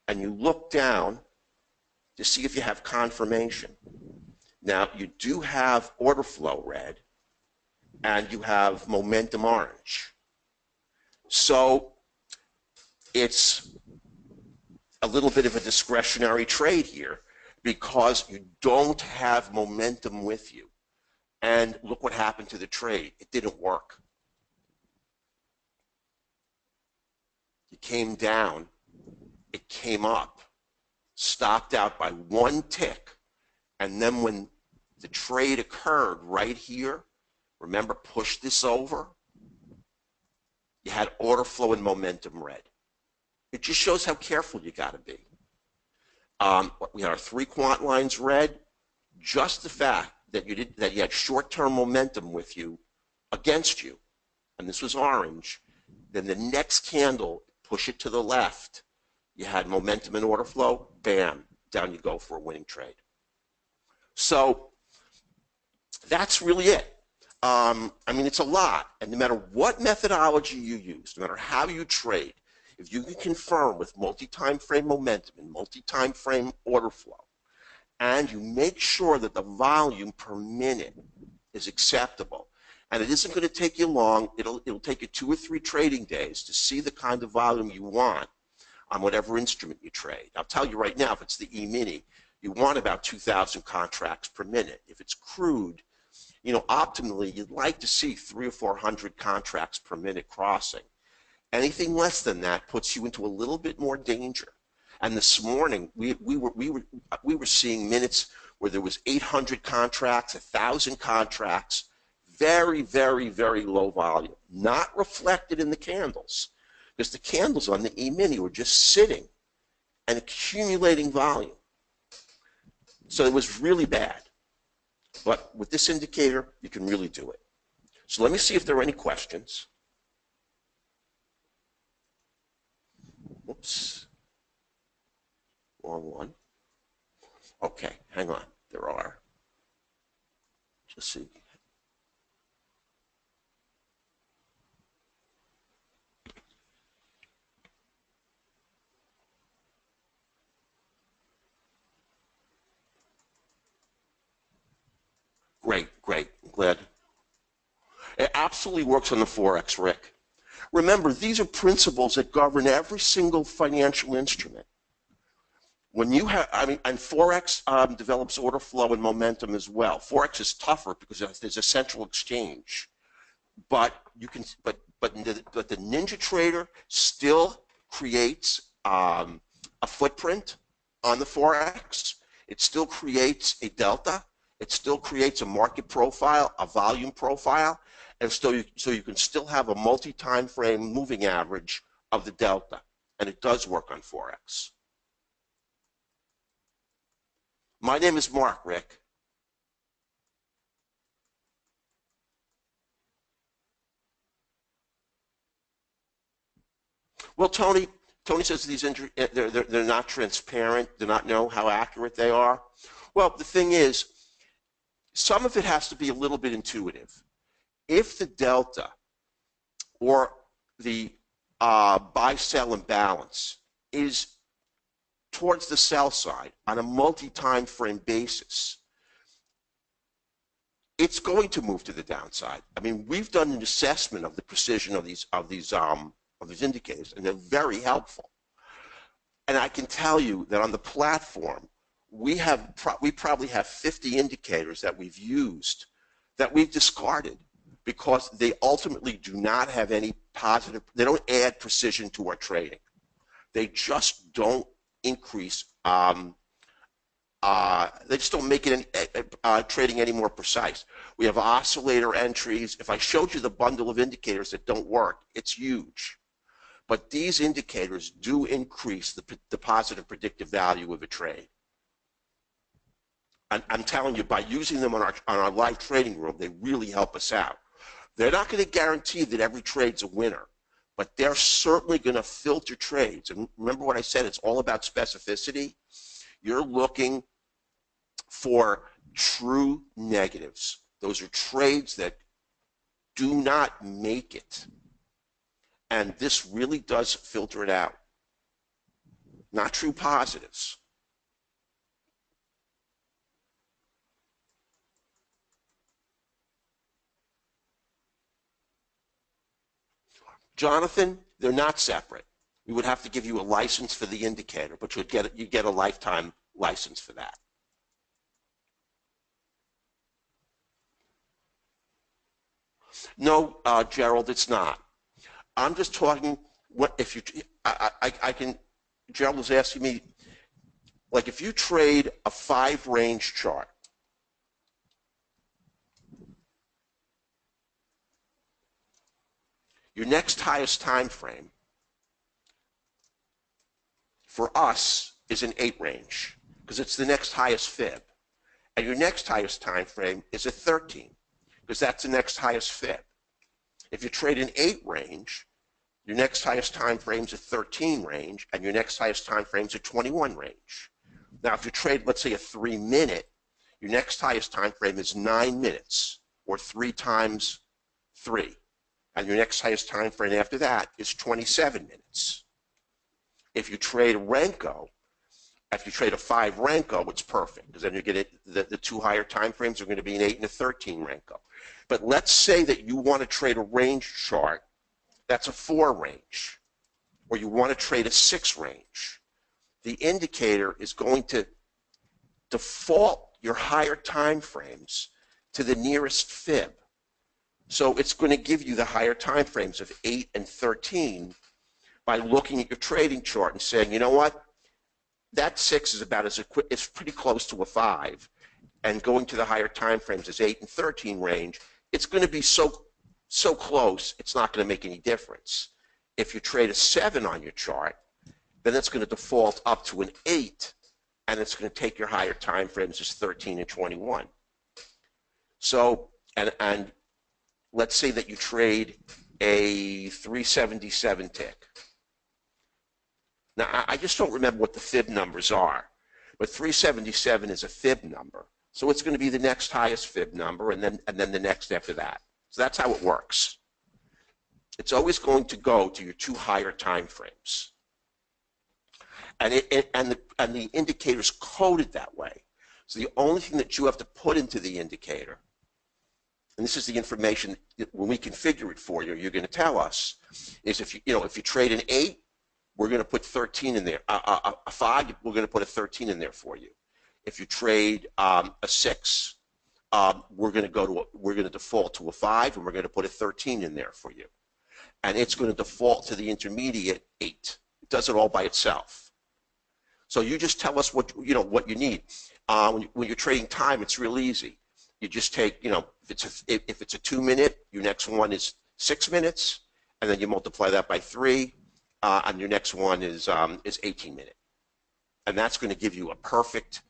And you look down to see if you have confirmation. Now, you do have order flow red, and you have momentum orange. So it's a little bit of a discretionary trade here because you don't have momentum with you. And look what happened to the trade. It didn't work. It came down. It came up, stopped out by one tick, and then when the trade occurred right here, remember, push this over, you had order flow and momentum red. It just shows how careful you got to be. We had our three quant lines red. Just the fact that you had short-term momentum with you against you, and this was orange. Then the next candle, push it to the left. You had momentum and order flow. Bam, down you go for a winning trade. So that's really it. I mean, it's a lot, and no matter what methodology you use, no matter how you trade, if you can confirm with multi-time frame momentum and multi-time frame order flow, and you make sure that the volume per minute is acceptable, and it isn't going to take you long, it'll take you 2 or 3 trading days to see the kind of volume you want on whatever instrument you trade. I'll tell you right now, if it's the E-mini, you want about 2,000 contracts per minute. If it's crude, optimally, you'd like to see 300 or 400 contracts per minute crossing. Anything less than that puts you into a little bit more danger. And this morning, we were seeing minutes where there was 800 contracts, 1,000 contracts, very, very, very low volume, not reflected in the candles, because the candles on the E-mini were just sitting and accumulating volume. So it was really bad. But with this indicator, you can really do it. So let me see if there are any questions. Whoops. Wrong one. Okay, hang on. There are. Just see. Great, great. I'm glad. It absolutely works on the Forex, Rick. Remember, these are principles that govern every single financial instrument. When you have, and Forex develops order flow and momentum as well. Forex is tougher because there's a central exchange, but you can, but the Ninja Trader still creates a footprint on the Forex. It still creates a delta. It still creates a market profile, a volume profile, and so you can still have a multi-time frame moving average of the delta, and it does work on Forex. My name is Mark, Rick. Well, Tony says these they're not transparent, do not know how accurate they are. Well, the thing is, some of it has to be a little bit intuitive. If the delta or the buy-sell imbalance is towards the sell side on a multi-time frame basis, it's going to move to the downside. I mean, we've done an assessment of the precision of these indicators, and they're very helpful. And I can tell you that on the platform, we probably have 50 indicators that we've used that we've discarded because they ultimately do not have any positive, they don't add precision to our trading. They just don't increase, they just don't make it trading any more precise. We have oscillator entries. If I showed you the bundle of indicators that don't work, it's huge. But these indicators do increase the positive predictive value of a trade. I'm telling you, by using them on our live trading room, they really help us out. They're not going to guarantee that every trade's a winner, but they're certainly going to filter trades. And remember what I said, it's all about specificity. You're looking for true negatives. Those are trades that do not make it. And this really does filter it out. Not true positives. Jonathan, they're not separate. We would have to give you a license for the indicator, but you get a lifetime license for that. No, Gerald, it's not. I'm just talking. What if you? I can. Gerald was asking me, like, if you trade a 5-range chart. Your next highest time frame for us is an 8-range because it's the next highest fib. And your next highest time frame is a 13 because that's the next highest fib. If you trade an 8-range, your next highest time frame is a 13-range, and your next highest time frame is a 21-range. Now, if you trade, let's say, a 3-minute, your next highest time frame is 9 minutes, or 3 times 3. And your next highest time frame after that is 27 minutes. If you trade a Renko, if you trade a 5 Renko, it's perfect because then you get the 2 higher time frames are going to be an 8 and a 13 Renko. But let's say that you want to trade a range chart that's a 4-range, or you want to trade a 6-range. The indicator is going to default your higher time frames to the nearest fib. So it's going to give you the higher time frames of 8 and 13 by looking at your trading chart and saying, you know what, that 6 is about it's pretty close to a 5, and going to the higher time frames is 8 and 13 range. It's going to be so close, it's not going to make any difference. If you trade a 7 on your chart, then it's going to default up to an 8, and it's going to take your higher time frames as 13 and 21. So, and let's say that you trade a 377 tick. Now, I just don't remember what the fib numbers are, but 377 is a fib number. So it's going to be the next highest fib number, and then the next after that. So that's how it works. It's always going to go to your 2 higher time frames. And the indicator's coded that way. So the only thing that you have to put into the indicator, and this is the information when we configure it for you, you're going to tell us, is if you trade an 8, we're going to put 13 in there. A 5, we're going to put a 13 in there for you. If you trade a 6, we're going to default to a 5, and we're going to put a 13 in there for you. And it's going to default to the intermediate 8. It does it all by itself. So you just tell us what you need. When you're trading time, it's real easy. You just take, if it's a 2-minute, your next one is 6 minutes, and then you multiply that by 3, and your next one is 18 minute, and that's going to give you a perfect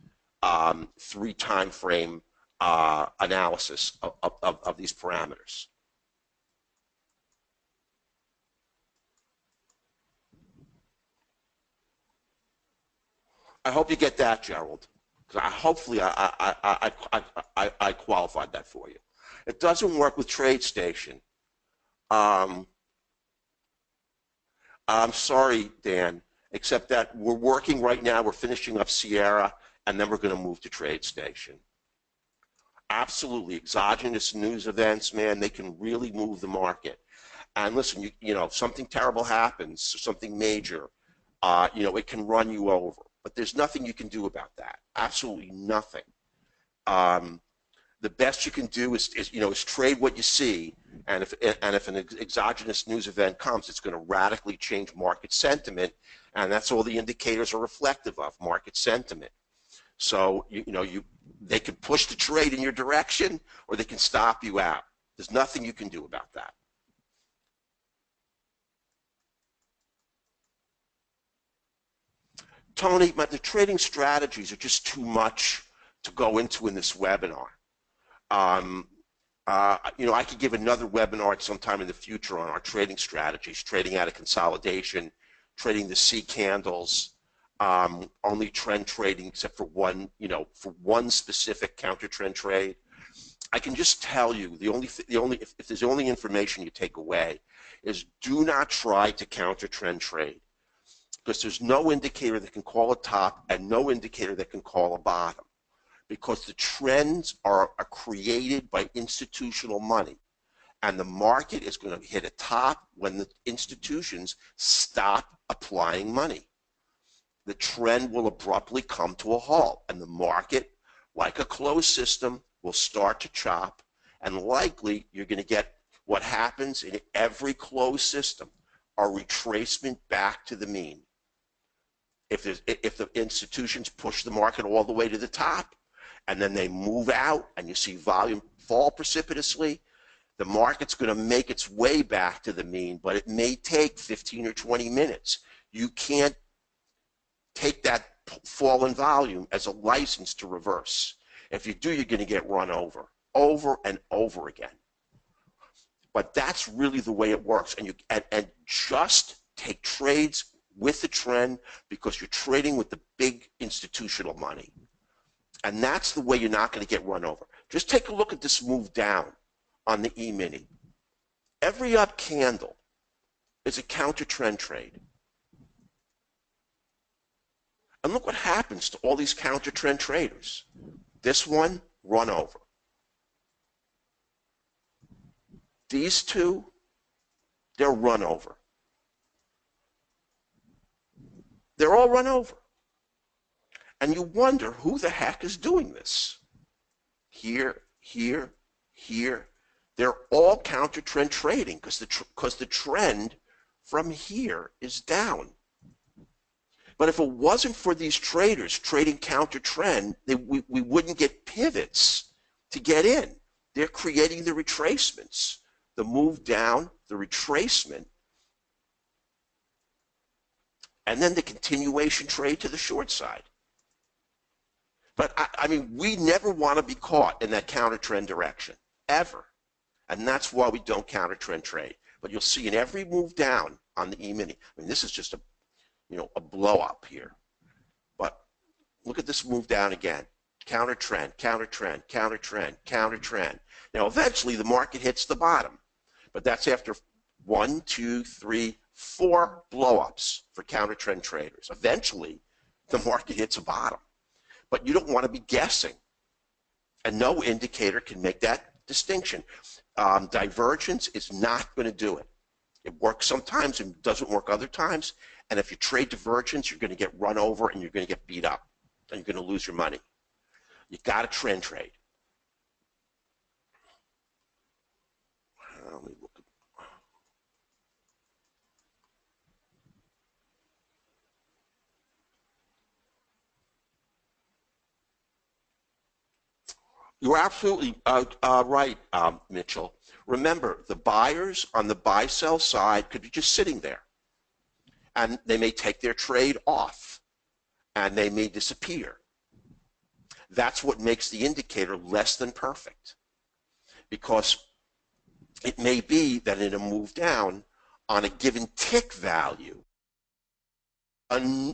3 time frame analysis of these parameters. I hope you get that, Gerald. Hopefully I qualified that for you. It doesn't work with TradeStation. I'm sorry, Dan, except that we're working right now. We're finishing up Sierra, and then we're going to move to TradeStation. Absolutely, exogenous news events, man, they can really move the market. And listen, something terrible happens, something major, it can run you over. But there's nothing you can do about that. Absolutely nothing. The best you can do is trade what you see, and if an exogenous news event comes, it's going to radically change market sentiment, and that's all the indicators are reflective of, market sentiment. So they can push the trade in your direction, or they can stop you out. There's nothing you can do about that. Tony, the trading strategies are just too much to go into in this webinar. I could give another webinar sometime in the future on our trading strategies, trading out of consolidation, trading the C candles, only trend trading except for one specific counter trend trade. I can just tell you if there's the only information you take away is do not try to counter trend trade, because there's no indicator that can call a top and no indicator that can call a bottom, because the trends are created by institutional money, and the market is going to hit a top when the institutions stop applying money. The trend will abruptly come to a halt, and the market, like a closed system, will start to chop, and likely you're going to get what happens in every closed system, a retracement back to the mean. If the institutions push the market all the way to the top, and then they move out, and you see volume fall precipitously, the market's going to make its way back to the mean, but it may take 15 or 20 minutes. You can't take that fall in volume as a license to reverse. If you do, you're going to get run over and over again. But that's really the way it works, and just take trades with the trend, because you're trading with the big institutional money. And that's the way you're not going to get run over. Just take a look at this move down on the E-mini. Every up candle is a counter trend trade. And look what happens to all these counter trend traders. This one, run over. These two, they're run over. They're all run over. And you wonder who the heck is doing this. Here, here, here. They're all counter trend trading because the trend from here is down. But if it wasn't for these traders trading counter trend, we wouldn't get pivots to get in. They're creating the retracements, the move down, the retracement, and then the continuation trade to the short side. But I mean, we never want to be caught in that counter trend direction, ever. And that's why we don't counter trend trade. But you'll see in every move down on the E-mini, I mean, this is just a blow up here. But look at this move down again. Counter trend, counter trend, counter trend, counter trend. Now, eventually the market hits the bottom, but that's after 1, 2, 3, 4 blow-ups for counter trend traders. Eventually, the market hits a bottom, but you don't want to be guessing, and no indicator can make that distinction. Divergence is not going to do it. It works sometimes and doesn't work other times, and if you trade divergence, you're going to get run over and you're going to get beat up, and you're going to lose your money. You got to trend trade. Let me look at, you're absolutely right, Mitchell. Remember, the buyers on the buy-sell side could be just sitting there, and they may take their trade off, and they may disappear. That's what makes the indicator less than perfect, because it may be that in a move down on a given tick value,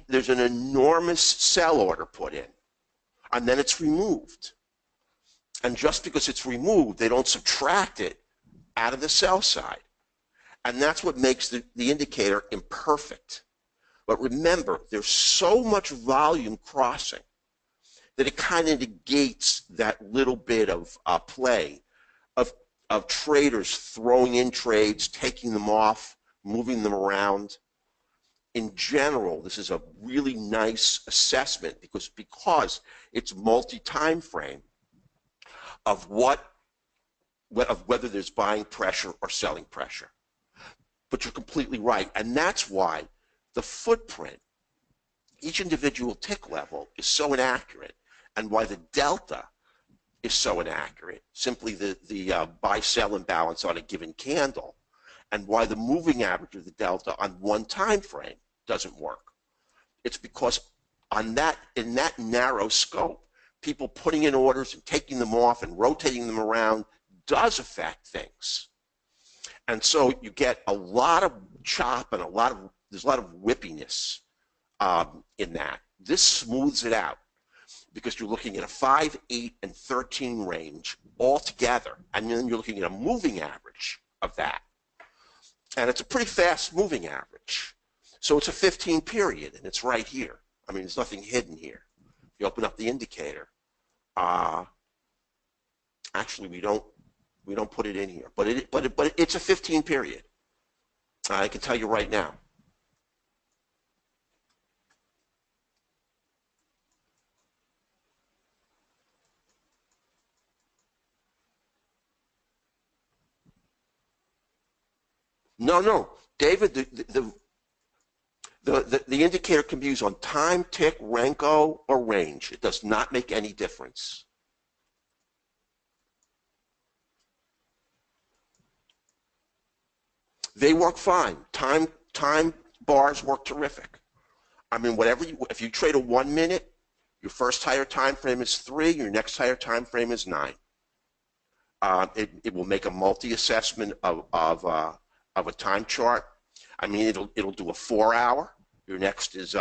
there's an enormous sell order put in, and then it's removed. And just because it's removed, they don't subtract it out of the sell side. And that's what makes the indicator imperfect. But remember, there's so much volume crossing that it kind of negates that little bit of play of traders throwing in trades, taking them off, moving them around. In general, this is a really nice assessment because it's multi-time frame of whether there's buying pressure or selling pressure. But you're completely right, and that's why the footprint, each individual tick level, is so inaccurate, and why the delta is so inaccurate, simply the buy-sell imbalance on a given candle, and why the moving average of the delta on one time frame doesn't work. It's because in that narrow scope, people putting in orders and taking them off and rotating them around does affect things. And so you get a lot of chop and there's a lot of whippiness in that. This smooths it out because you're looking at a 5, 8, and 13 range all together, and then you're looking at a moving average of that. And it's a pretty fast moving average. So it's a 15 period, and it's right here. I mean, there's nothing hidden here. If you open up the indicator, actually we don't put it in here, but it's a 15 period. I can tell you right now. No, David, the indicator can be used on time, tick, Renko, or range. It does not make any difference. They work fine. Time bars work terrific. I mean, if you trade a 1 minute, your first higher time frame is 3, your next higher time frame is 9. It will make a multi-assessment of a time chart. I mean, it'll do a 4-hour. Your next is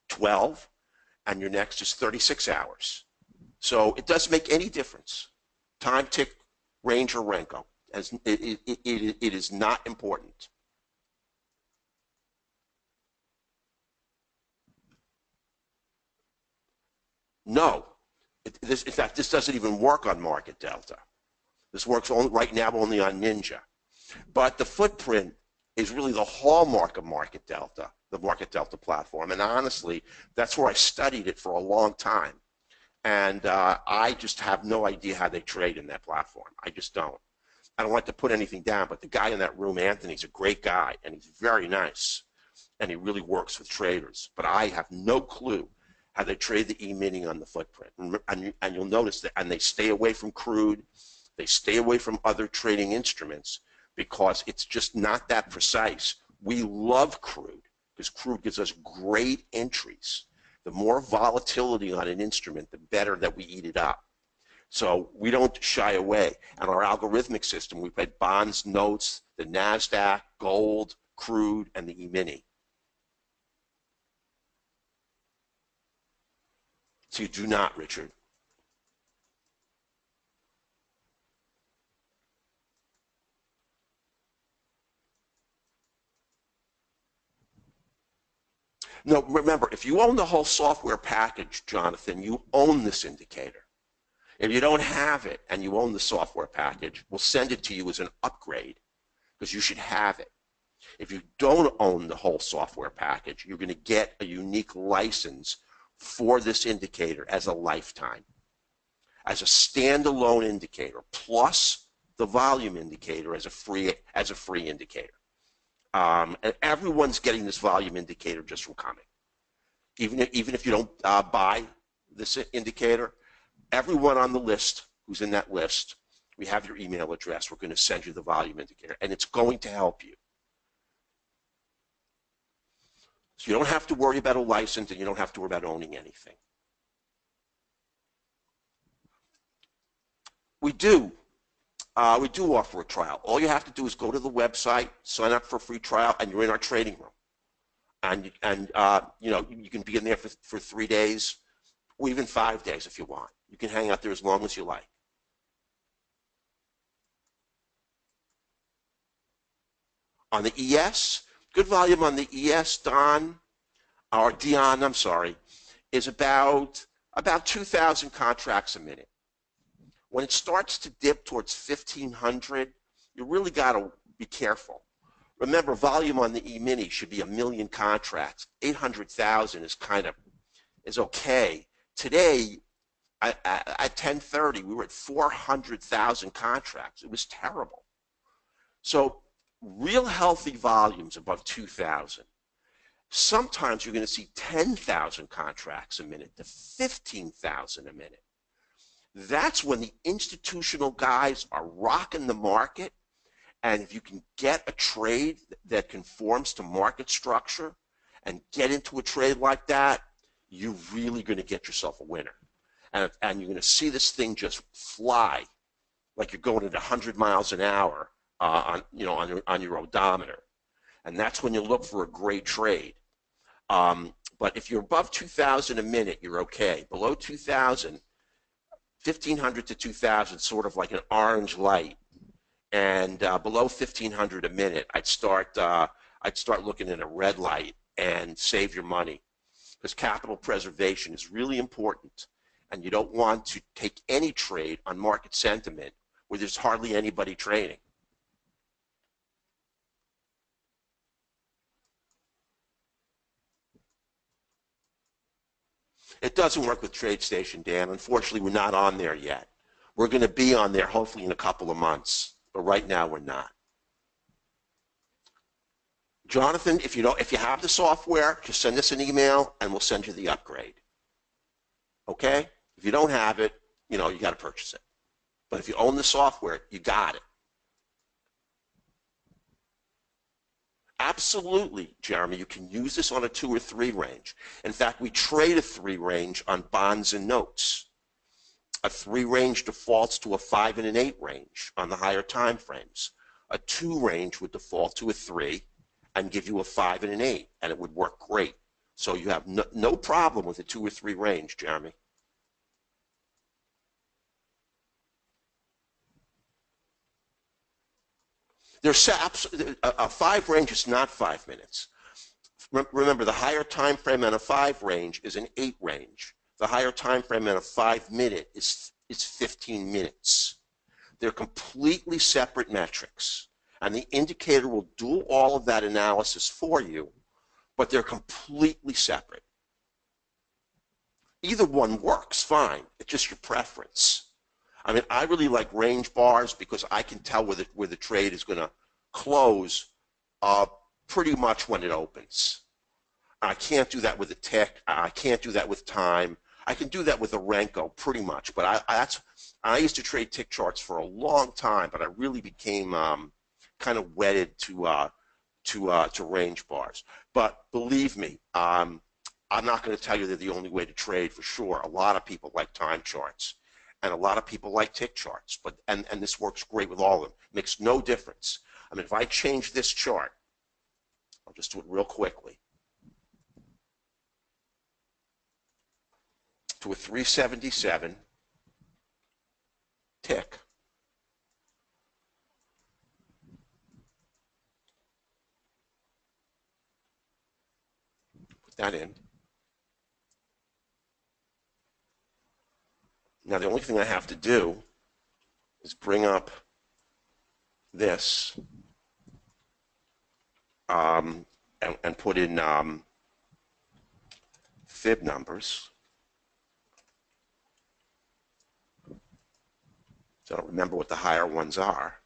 12, and your next is 36 hours. So it doesn't make any difference. Time, tick, range, or Renko. It is not important. No. In fact, this doesn't even work on Market Delta. This works right now only on Ninja. But the footprint is really the hallmark of Market Delta, the Market Delta platform. And honestly, that's where I studied it for a long time. And I just have no idea how they trade in that platform. I just don't. I don't like to put anything down, but the guy in that room, Anthony's a great guy, and he's very nice, and he really works with traders. But I have no clue how they trade the E-mini on the footprint. And you'll notice that, and they stay away from crude. They stay away from other trading instruments because it's just not that precise. We love crude because crude gives us great entries. The more volatility on an instrument, the better that we eat it up. So we don't shy away. And our algorithmic system, we played bonds, notes, the NASDAQ, gold, crude, and the E-mini. So you do not, Richard. No, remember, if you own the whole software package, Jonathan, you own this indicator. If you don't have it and you own the software package, we'll send it to you as an upgrade because you should have it. If you don't own the whole software package, you're going to get a unique license for this indicator as a lifetime, as a standalone indicator, plus the volume indicator as a free indicator. And everyone's getting this volume indicator just from coming. Even if you don't buy this indicator, everyone on the list who's in that list, we have your email address. We're going to send you the volume indicator, and it's going to help you. So you don't have to worry about a license, and you don't have to worry about owning anything. We do offer a trial. All you have to do is go to the website, sign up for a free trial, and you're in our trading room. And you know, you can be in there for 3 days, or even 5 days if you want. You can hang out there as long as you like. On the ES, good volume on the ES, Dion, I'm sorry, is about 2,000 contracts a minute. When it starts to dip towards 1,500, you really got to be careful. Remember, volume on the E-mini should be 1 million contracts. 800,000 is okay. Today, at 10:30, we were at 400,000 contracts. It was terrible. So real healthy volumes above 2,000. Sometimes you're going to see 10,000 contracts a minute to 15,000 a minute. That's when the institutional guys are rocking the market, and if you can get a trade that conforms to market structure and get into a trade like that, you're really going to get yourself a winner. And you're going to see this thing just fly like you're going at 100 miles an hour on your odometer. And that's when you look for a great trade. But if you're above 2,000 a minute, you're okay. Below 2,000, 1,500 to 2,000, sort of like an orange light. And below 1,500 a minute, I'd start looking at a red light and save your money, because capital preservation is really important, and you don't want to take any trade on market sentiment where there's hardly anybody trading. It doesn't work with TradeStation, Dan. Unfortunately, we're not on there yet. We're going to be on there hopefully in a couple of months, but right now we're not. Jonathan, if you have the software, just send us an email and we'll send you the upgrade. Okay? If you don't have it, you got to purchase it. But if you own the software, you got it. Absolutely, Jeremy. You can use this on a 2 or 3 range. In fact, we trade a 3 range on bonds and notes. A 3 range defaults to a 5 and an 8 range on the higher time frames. A 2 range would default to a 3 and give you a 5 and an 8, and it would work great. So you have no problem with a 2 or 3 range, Jeremy. There's a 5 range is not 5 minutes. Remember, the higher time frame on a 5 range is an 8 range. The higher time frame on a 5 minute is 15 minutes. They're completely separate metrics, and the indicator will do all of that analysis for you, but they're completely separate. Either one works fine. It's just your preference. I mean, I really like range bars because I can tell where the trade is going to close pretty much when it opens. I can't do that with a tick. I can't do that with time. I can do that with a Renko pretty much, but I used to trade tick charts for a long time, but I really became kind of wedded to range bars. But believe me, I'm not going to tell you they're the only way to trade for sure. A lot of people like time charts, and a lot of people like tick charts. But and this works great with all of them. Makes no difference. I mean, if I change this chart, I'll just do it real quickly, to a 377 tick. Put that in. Now the only thing I have to do is bring up this and put in fib numbers. So I don't remember what the higher ones are.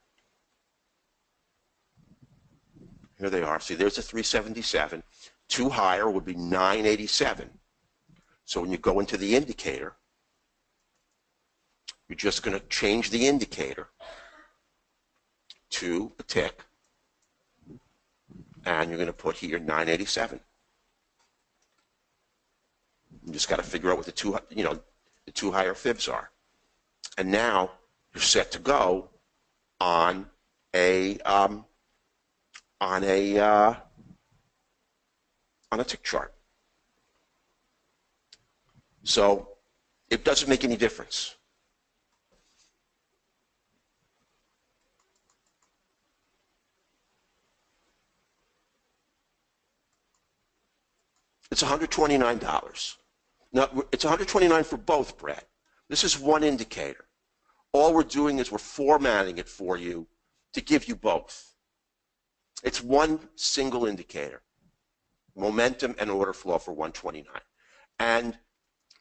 Here they are. See, there's a 377. Two higher would be 987. So when you go into the indicator, you're just going to change the indicator to a tick, and you're going to put here 987. You just got to figure out what the two higher fibs are, and now you're set to go on a tick chart. So it doesn't make any difference. It's $129. Now, it's $129 for both, Brett. This is one indicator. All we're doing is we're formatting it for you to give you both. It's one single indicator, momentum and order flow for $129. And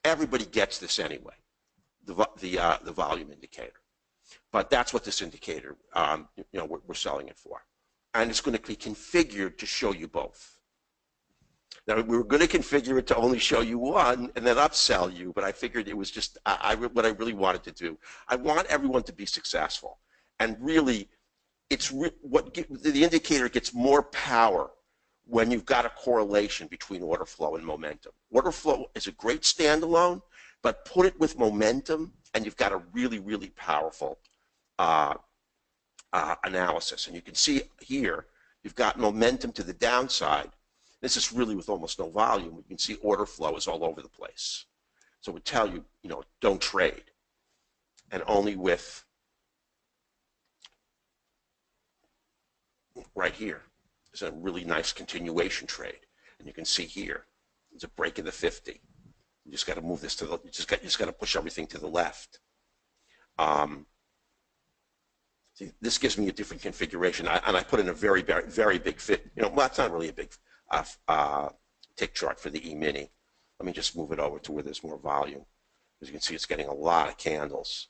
everybody gets this anyway, the volume indicator. But that's what this indicator, we're selling it for. And it's going to be configured to show you both. Now, we were going to configure it to only show you one and then upsell you, but I figured it was just what I really wanted to do. I want everyone to be successful. And really, the indicator gets more power when you've got a correlation between order flow and momentum. Order flow is a great standalone, but put it with momentum, and you've got a really, really powerful analysis. And you can see here, you've got momentum to the downside. This is really with almost no volume. You can see order flow is all over the place. So we tell you, don't trade. And only with, right here, is a really nice continuation trade. And you can see here, there's a break in the 50. You just got to move this to the, you just got to push everything to the left. See, this gives me a different configuration. And I put in a very, very, very big fit. Well, that's not really a big tick chart for the E-mini. Let me just move it over to where there's more volume. As you can see, it's getting a lot of candles.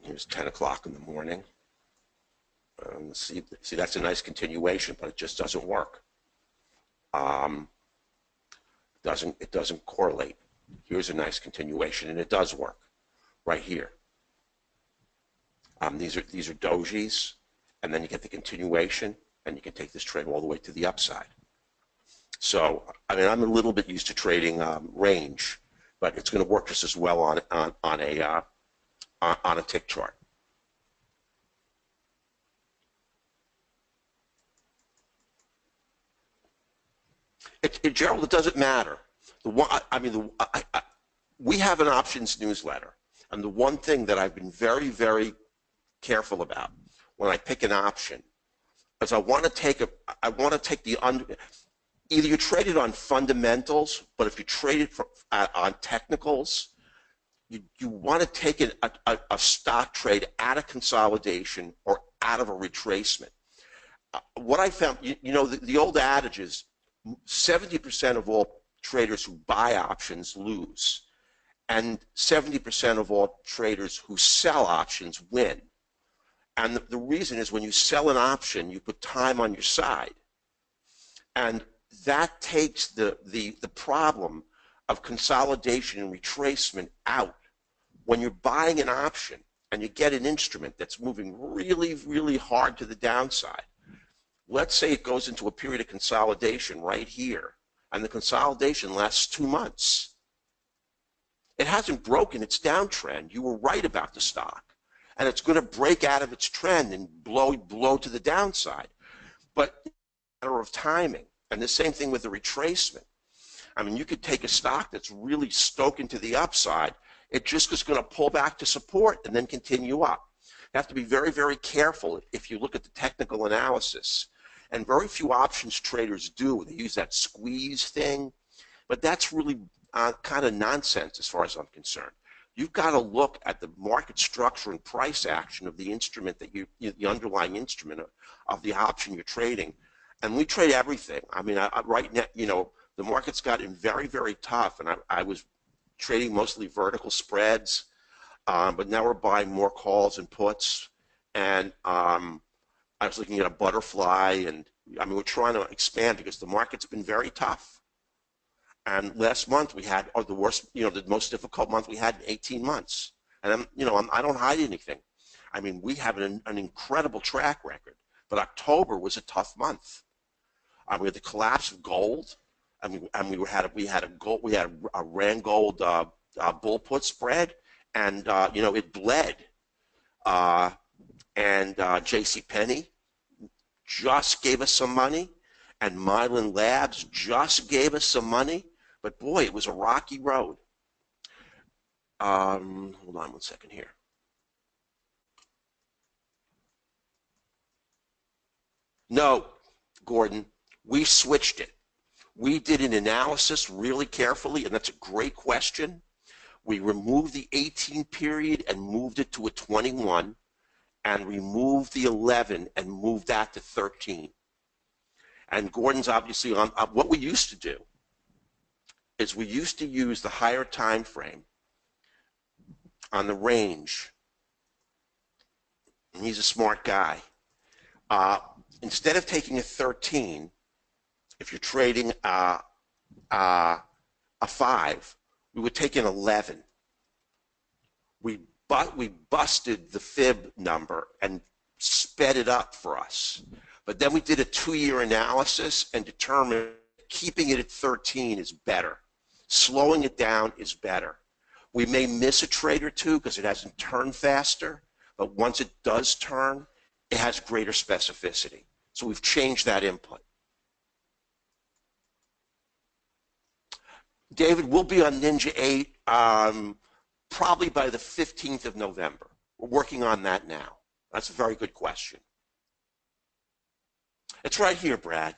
Here's 10 o'clock in the morning. See, that's a nice continuation, but it just doesn't work. It doesn't correlate. Here's a nice continuation, and it does work right here. These are dojis, and then you get the continuation, and you can take this trade all the way to the upside. So, I mean, I'm a little bit used to trading range, but it's going to work just as well on a tick chart. Gerald, it doesn't matter. We have an options newsletter, and the one thing that I've been very, very careful about when I pick an option is I want to take either you trade it on fundamentals, but if you trade it on technicals, you want to take a stock trade out of consolidation or out of a retracement. What I found, you know, the old adage is 70% of all traders who buy options lose, and 70% of all traders who sell options win. And the reason is when you sell an option, you put time on your side. And that takes the problem of consolidation and retracement out. When you're buying an option and you get an instrument that's moving really, really hard to the downside, let's say it goes into a period of consolidation right here, and the consolidation lasts 2 months. It hasn't broken its downtrend. You were right about the stock. And it's going to break out of its trend and blow to the downside. But it's a matter of timing. And the same thing with the retracement. I mean, you could take a stock that's really stoking to the upside. It just is going to pull back to support and then continue up. You have to be very, very careful if you look at the technical analysis. And very few options traders do. They use that squeeze thing. But that's really kind of nonsense as far as I'm concerned. You've got to look at the market structure and price action of the instrument that the underlying instrument of the option you're trading. And we trade everything. I mean, right now, you know, the market's gotten very, very tough. And I was trading mostly vertical spreads, but now we're buying more calls and puts. And I was looking at a butterfly. And I mean, we're trying to expand because the market's been very tough. And last month we had the worst, you know, the most difficult month we had in 18 months. And I don't hide anything. I mean, we have an incredible track record, but October was a tough month. We had the collapse of gold. We had a Rand Gold bull put spread, and you know, it bled. And JCPenney just gave us some money, and Mylan Labs just gave us some money. But boy, it was a rocky road. Hold on 1 second here. No, Gordon, we switched it. We did an analysis really carefully, and that's a great question. We removed the 18 period and moved it to a 21, and removed the 11 and moved that to 13. And Gordon's obviously on what we used to do is we used to use the higher time frame on the range. And he's a smart guy. Instead of taking a 13, if you're trading a 5, we would take an 11. We busted the fib number and sped it up for us. But then we did a 2-year analysis and determined keeping it at 13 is better. Slowing it down is better. We may miss a trade or two because it hasn't turned faster, but once it does turn, it has greater specificity. So we've changed that input. David, we'll be on Ninja 8 probably by the 15th of November. We're working on that now. That's a very good question. It's right here, Brad.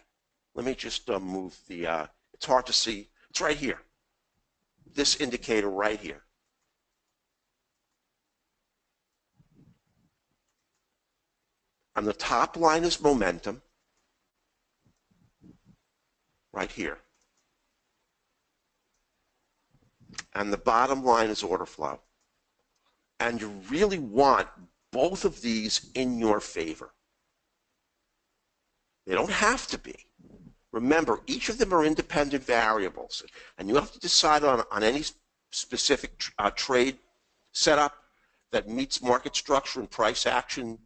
Let me just move the, it's hard to see. It's right here. This indicator right here. And the top line is momentum, right here. And the bottom line is order flow. And you really want both of these in your favor. They don't have to be. Remember, each of them are independent variables, and you have to decide on any specific trade setup that meets market structure and price action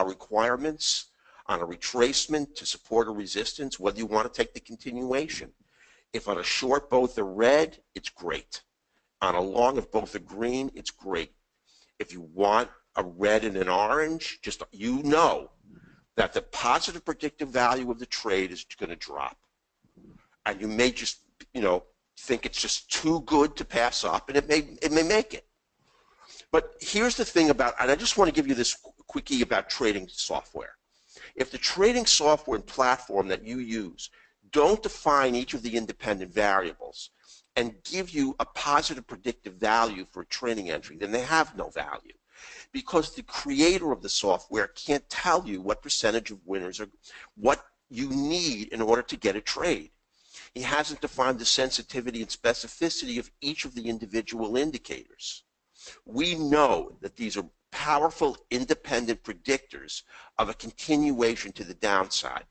requirements, on a retracement to support or resistance, whether you want to take the continuation. If on a short both are red, it's great. On a long, if both are green, it's great. If you want a red and an orange, just you know that the positive predictive value of the trade is going to drop. And you may just, you know, think it's just too good to pass up, and it may make it. But here's the thing about, and I just want to give you this quickie about trading software. If the trading software and platform that you use don't define each of the independent variables, and give you a positive predictive value for a trailing entry, then they have no value. Because the creator of the software can't tell you what percentage of winners are, what you need in order to get a trade. He hasn't defined the sensitivity and specificity of each of the individual indicators. We know that these are powerful independent predictors of a continuation to the downside.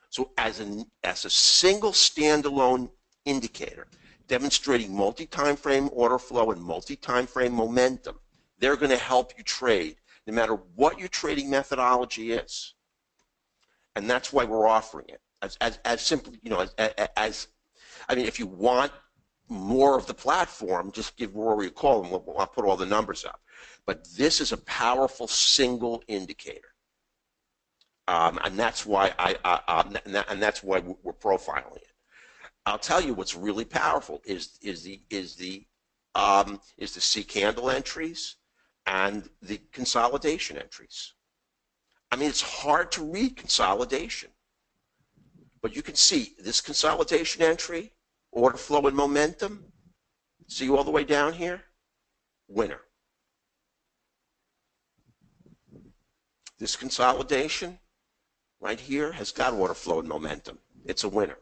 So as a single standalone indicator demonstrating multi-time frame order flow and multi-time frame momentum, they're going to help you trade no matter what your trading methodology is. And that's why we're offering it. As simply, you know, I mean, if you want more of the platform, just give Rory a call and I'll put all the numbers up. But this is a powerful single indicator. And that's why that's why we're profiling it. I'll tell you what's really powerful is the C candle entries and the consolidation entries. I mean, it's hard to read consolidation, but you can see this consolidation entry, order flow and momentum. See all the way down here, winner. This consolidation right here has got order flow and momentum. It's a winner.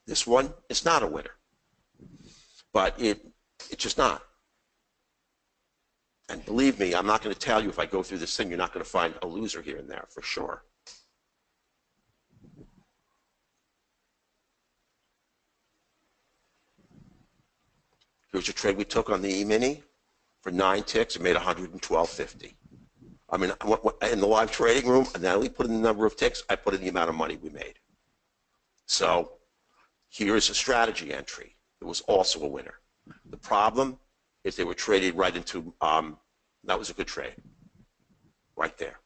This one is not a winner, but it's just not. And believe me, I'm not going to tell you if I go through this thing, you're not going to find a loser here and there for sure. Here's a trade we took on the E-mini for 9 ticks. It made 112.50. I mean, in the live trading room, I not only put in the number of ticks, I put in the amount of money we made. So here's a strategy entry. It was also a winner. The problem is they were traded right into, that was a good trade, right there.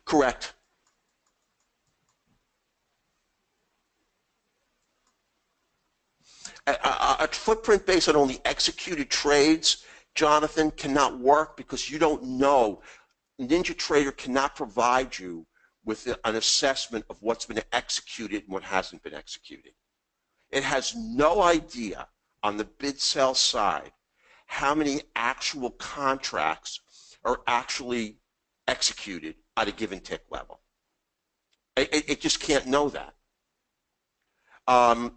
Correct. A footprint based on only executed trades, Jonathan, cannot work because you don't know. NinjaTrader cannot provide you with an assessment of what's been executed and what hasn't been executed. It has no idea on the bid-sell side how many actual contracts are actually executed at a given tick level. It just can't know that.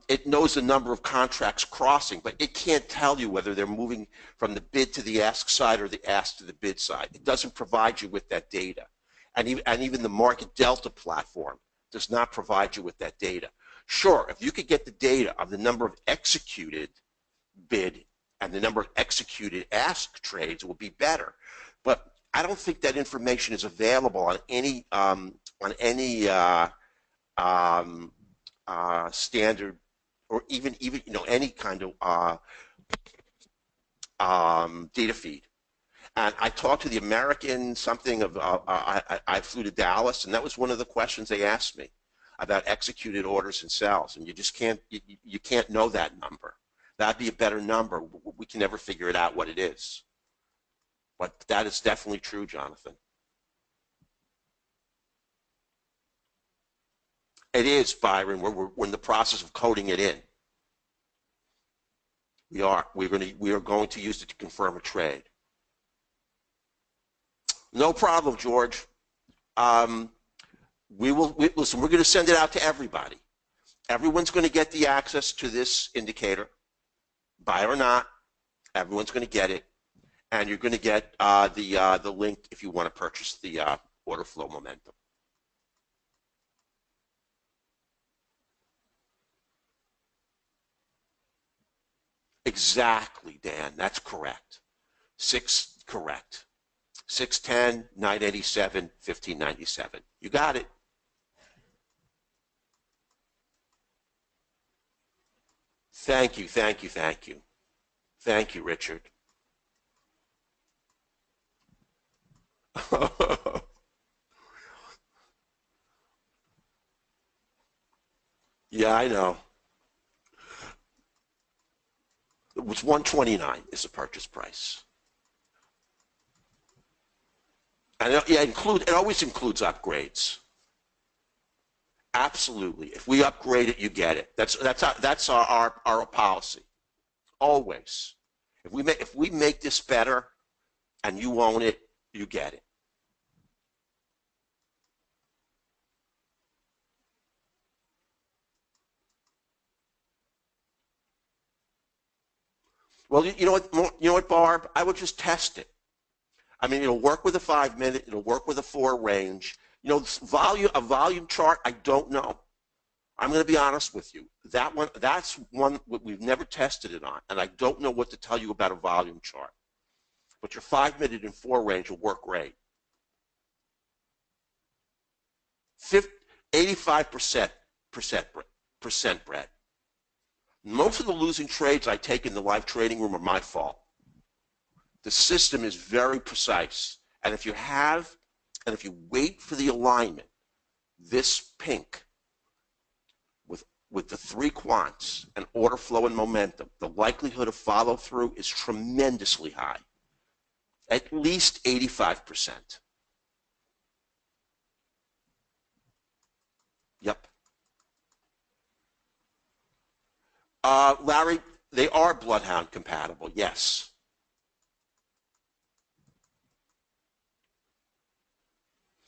It knows the number of contracts crossing, but it can't tell you whether they're moving from the bid to the ask side or the ask to the bid side. It doesn't provide you with that data. And even the Market Delta platform does not provide you with that data. Sure, if you could get the data of the number of executed bid and the number of executed ask trades, it would be better. But I don't think that information is available on any standard or even any kind of data feed. And I talked to the American something of I flew to Dallas, and that was one of the questions they asked me about executed orders and sells, and you just can't you can't know that number. That'd be a better number. We can never figure it out what it is. But that is definitely true, Jonathan. It is, Byron. We're in the process of coding it in. We are going to use it to confirm a trade. No problem, George. Listen, we're going to send it out to everybody. Everyone's going to get the access to this indicator, buy or not. Everyone's going to get it, and you're going to get the link if you want to purchase the order flow momentum. Exactly, Dan. That's correct. Correct. 610, 987, 1597. You got it. Thank you, thank you, thank you. Thank you, Richard. Yeah, I know. It was $129 is the purchase price. And it always includes upgrades. Absolutely. If we upgrade it, you get it. That's our policy. Always. If we make this better and you own it, you get it. Well, you know what, Barb? I would just test it. I mean, it'll work with a 5-minute. It'll work with a 4 range. You know, a volume chart, I don't know. I'm going to be honest with you. That's one we've never tested it on, and I don't know what to tell you about a volume chart. But your 5-minute and 4 range will work great. 85% Brett. Most of the losing trades I take in the live trading room are my fault. The system is very precise, and if you wait for the alignment, this pink with the 3 quants and order flow and momentum, the likelihood of follow through is tremendously high, at least 85%. Yep. Larry, they are Bloodhound compatible, yes.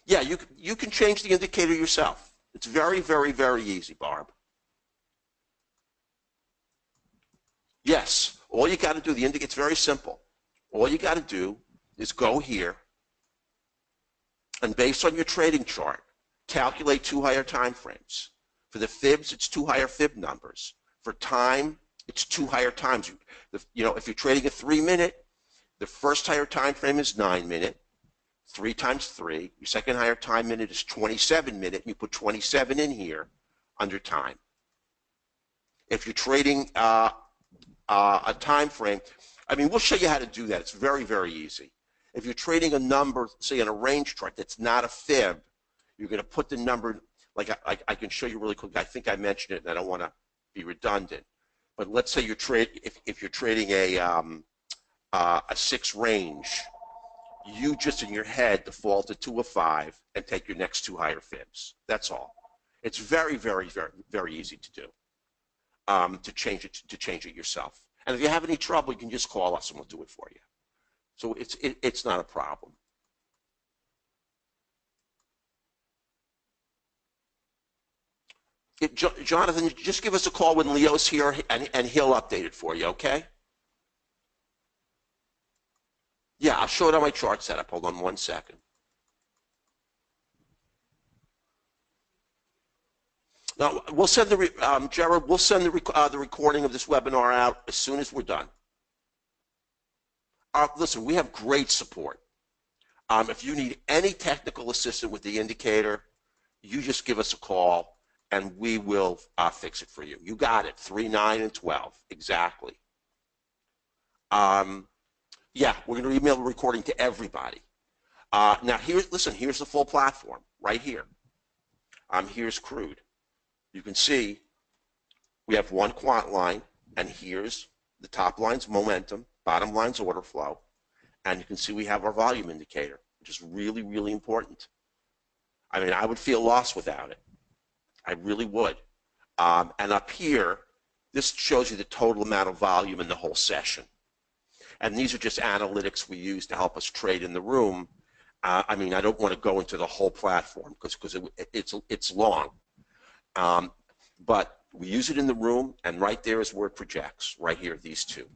Yeah, you can change the indicator yourself. It's very, very, very easy, Barb. Yes, all you got to do, it's very simple. All you got to do is go here and based on your trading chart, calculate 2 higher time frames. For the fibs, it's 2 higher fib numbers. For time, it's 2 higher times. You know, if you're trading a 3-minute, the first higher time frame is 9-minute. 3 times 3. Your second higher time minute is 27-minute. You put 27 in here under time. If you're trading a time frame, I mean, we'll show you how to do that. It's very, very easy. If you're trading a number, say in a range chart that's not a fib, you're going to put the number, like I can show you really quick. I think I mentioned it, and I don't want to be redundant. But let's say you're if you're trading a 6 range, you just in your head default it to a 5 and take your next 2 higher fibs. That's all. It's very, very, very, very easy to do. To change it yourself. And if you have any trouble, you can just call us and we'll do it for you. So it's not a problem. Jonathan, just give us a call when Leo's here and he'll update it for you, okay? Yeah, I'll show it on my chart setup. Hold on 1 second. Now, we'll send Jared, we'll send the recording of this webinar out as soon as we're done. Listen, we have great support. If you need any technical assistance with the indicator, you just give us a call and we will fix it for you. You got it, 3, 9, and 12, exactly. Yeah, we're going to email the recording to everybody. Now, here's the full platform right here. Here's crude. You can see we have 1 quant line, and here's the top line's momentum, bottom line's order flow, and you can see we have our volume indicator, which is really, really important. I mean, I would feel lost without it. I really would. And up here, this shows you the total amount of volume in the whole session. And these are just analytics we use to help us trade in the room. I mean, I don't want to go into the whole platform because it's long. But we use it in the room, and right there is where it projects, right here, these 2.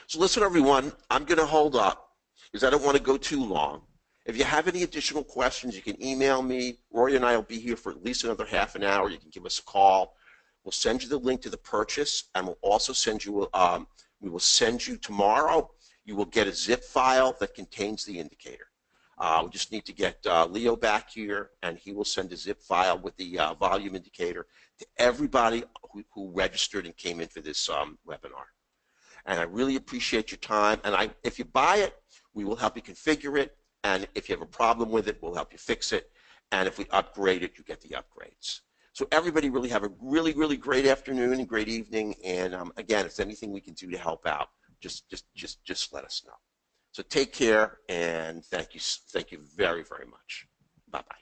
So listen, everyone, I'm going to hold up because I don't want to go too long. If you have any additional questions, you can email me. Rory and I will be here for at least another half an hour. You can give us a call. We'll send you the link to the purchase, and we'll also send you, we will send you tomorrow, you will get a zip file that contains the indicator. We just need to get Leo back here, and he will send a zip file with the volume indicator to everybody who registered and came in for this webinar. And I really appreciate your time. And if you buy it, we will help you configure it. And if you have a problem with it, we'll help you fix it. And if we upgrade it, you get the upgrades. So everybody really have a really, really great afternoon and great evening. And again, if there's anything we can do to help out, just let us know. So take care, and thank you very, very much. Bye-bye.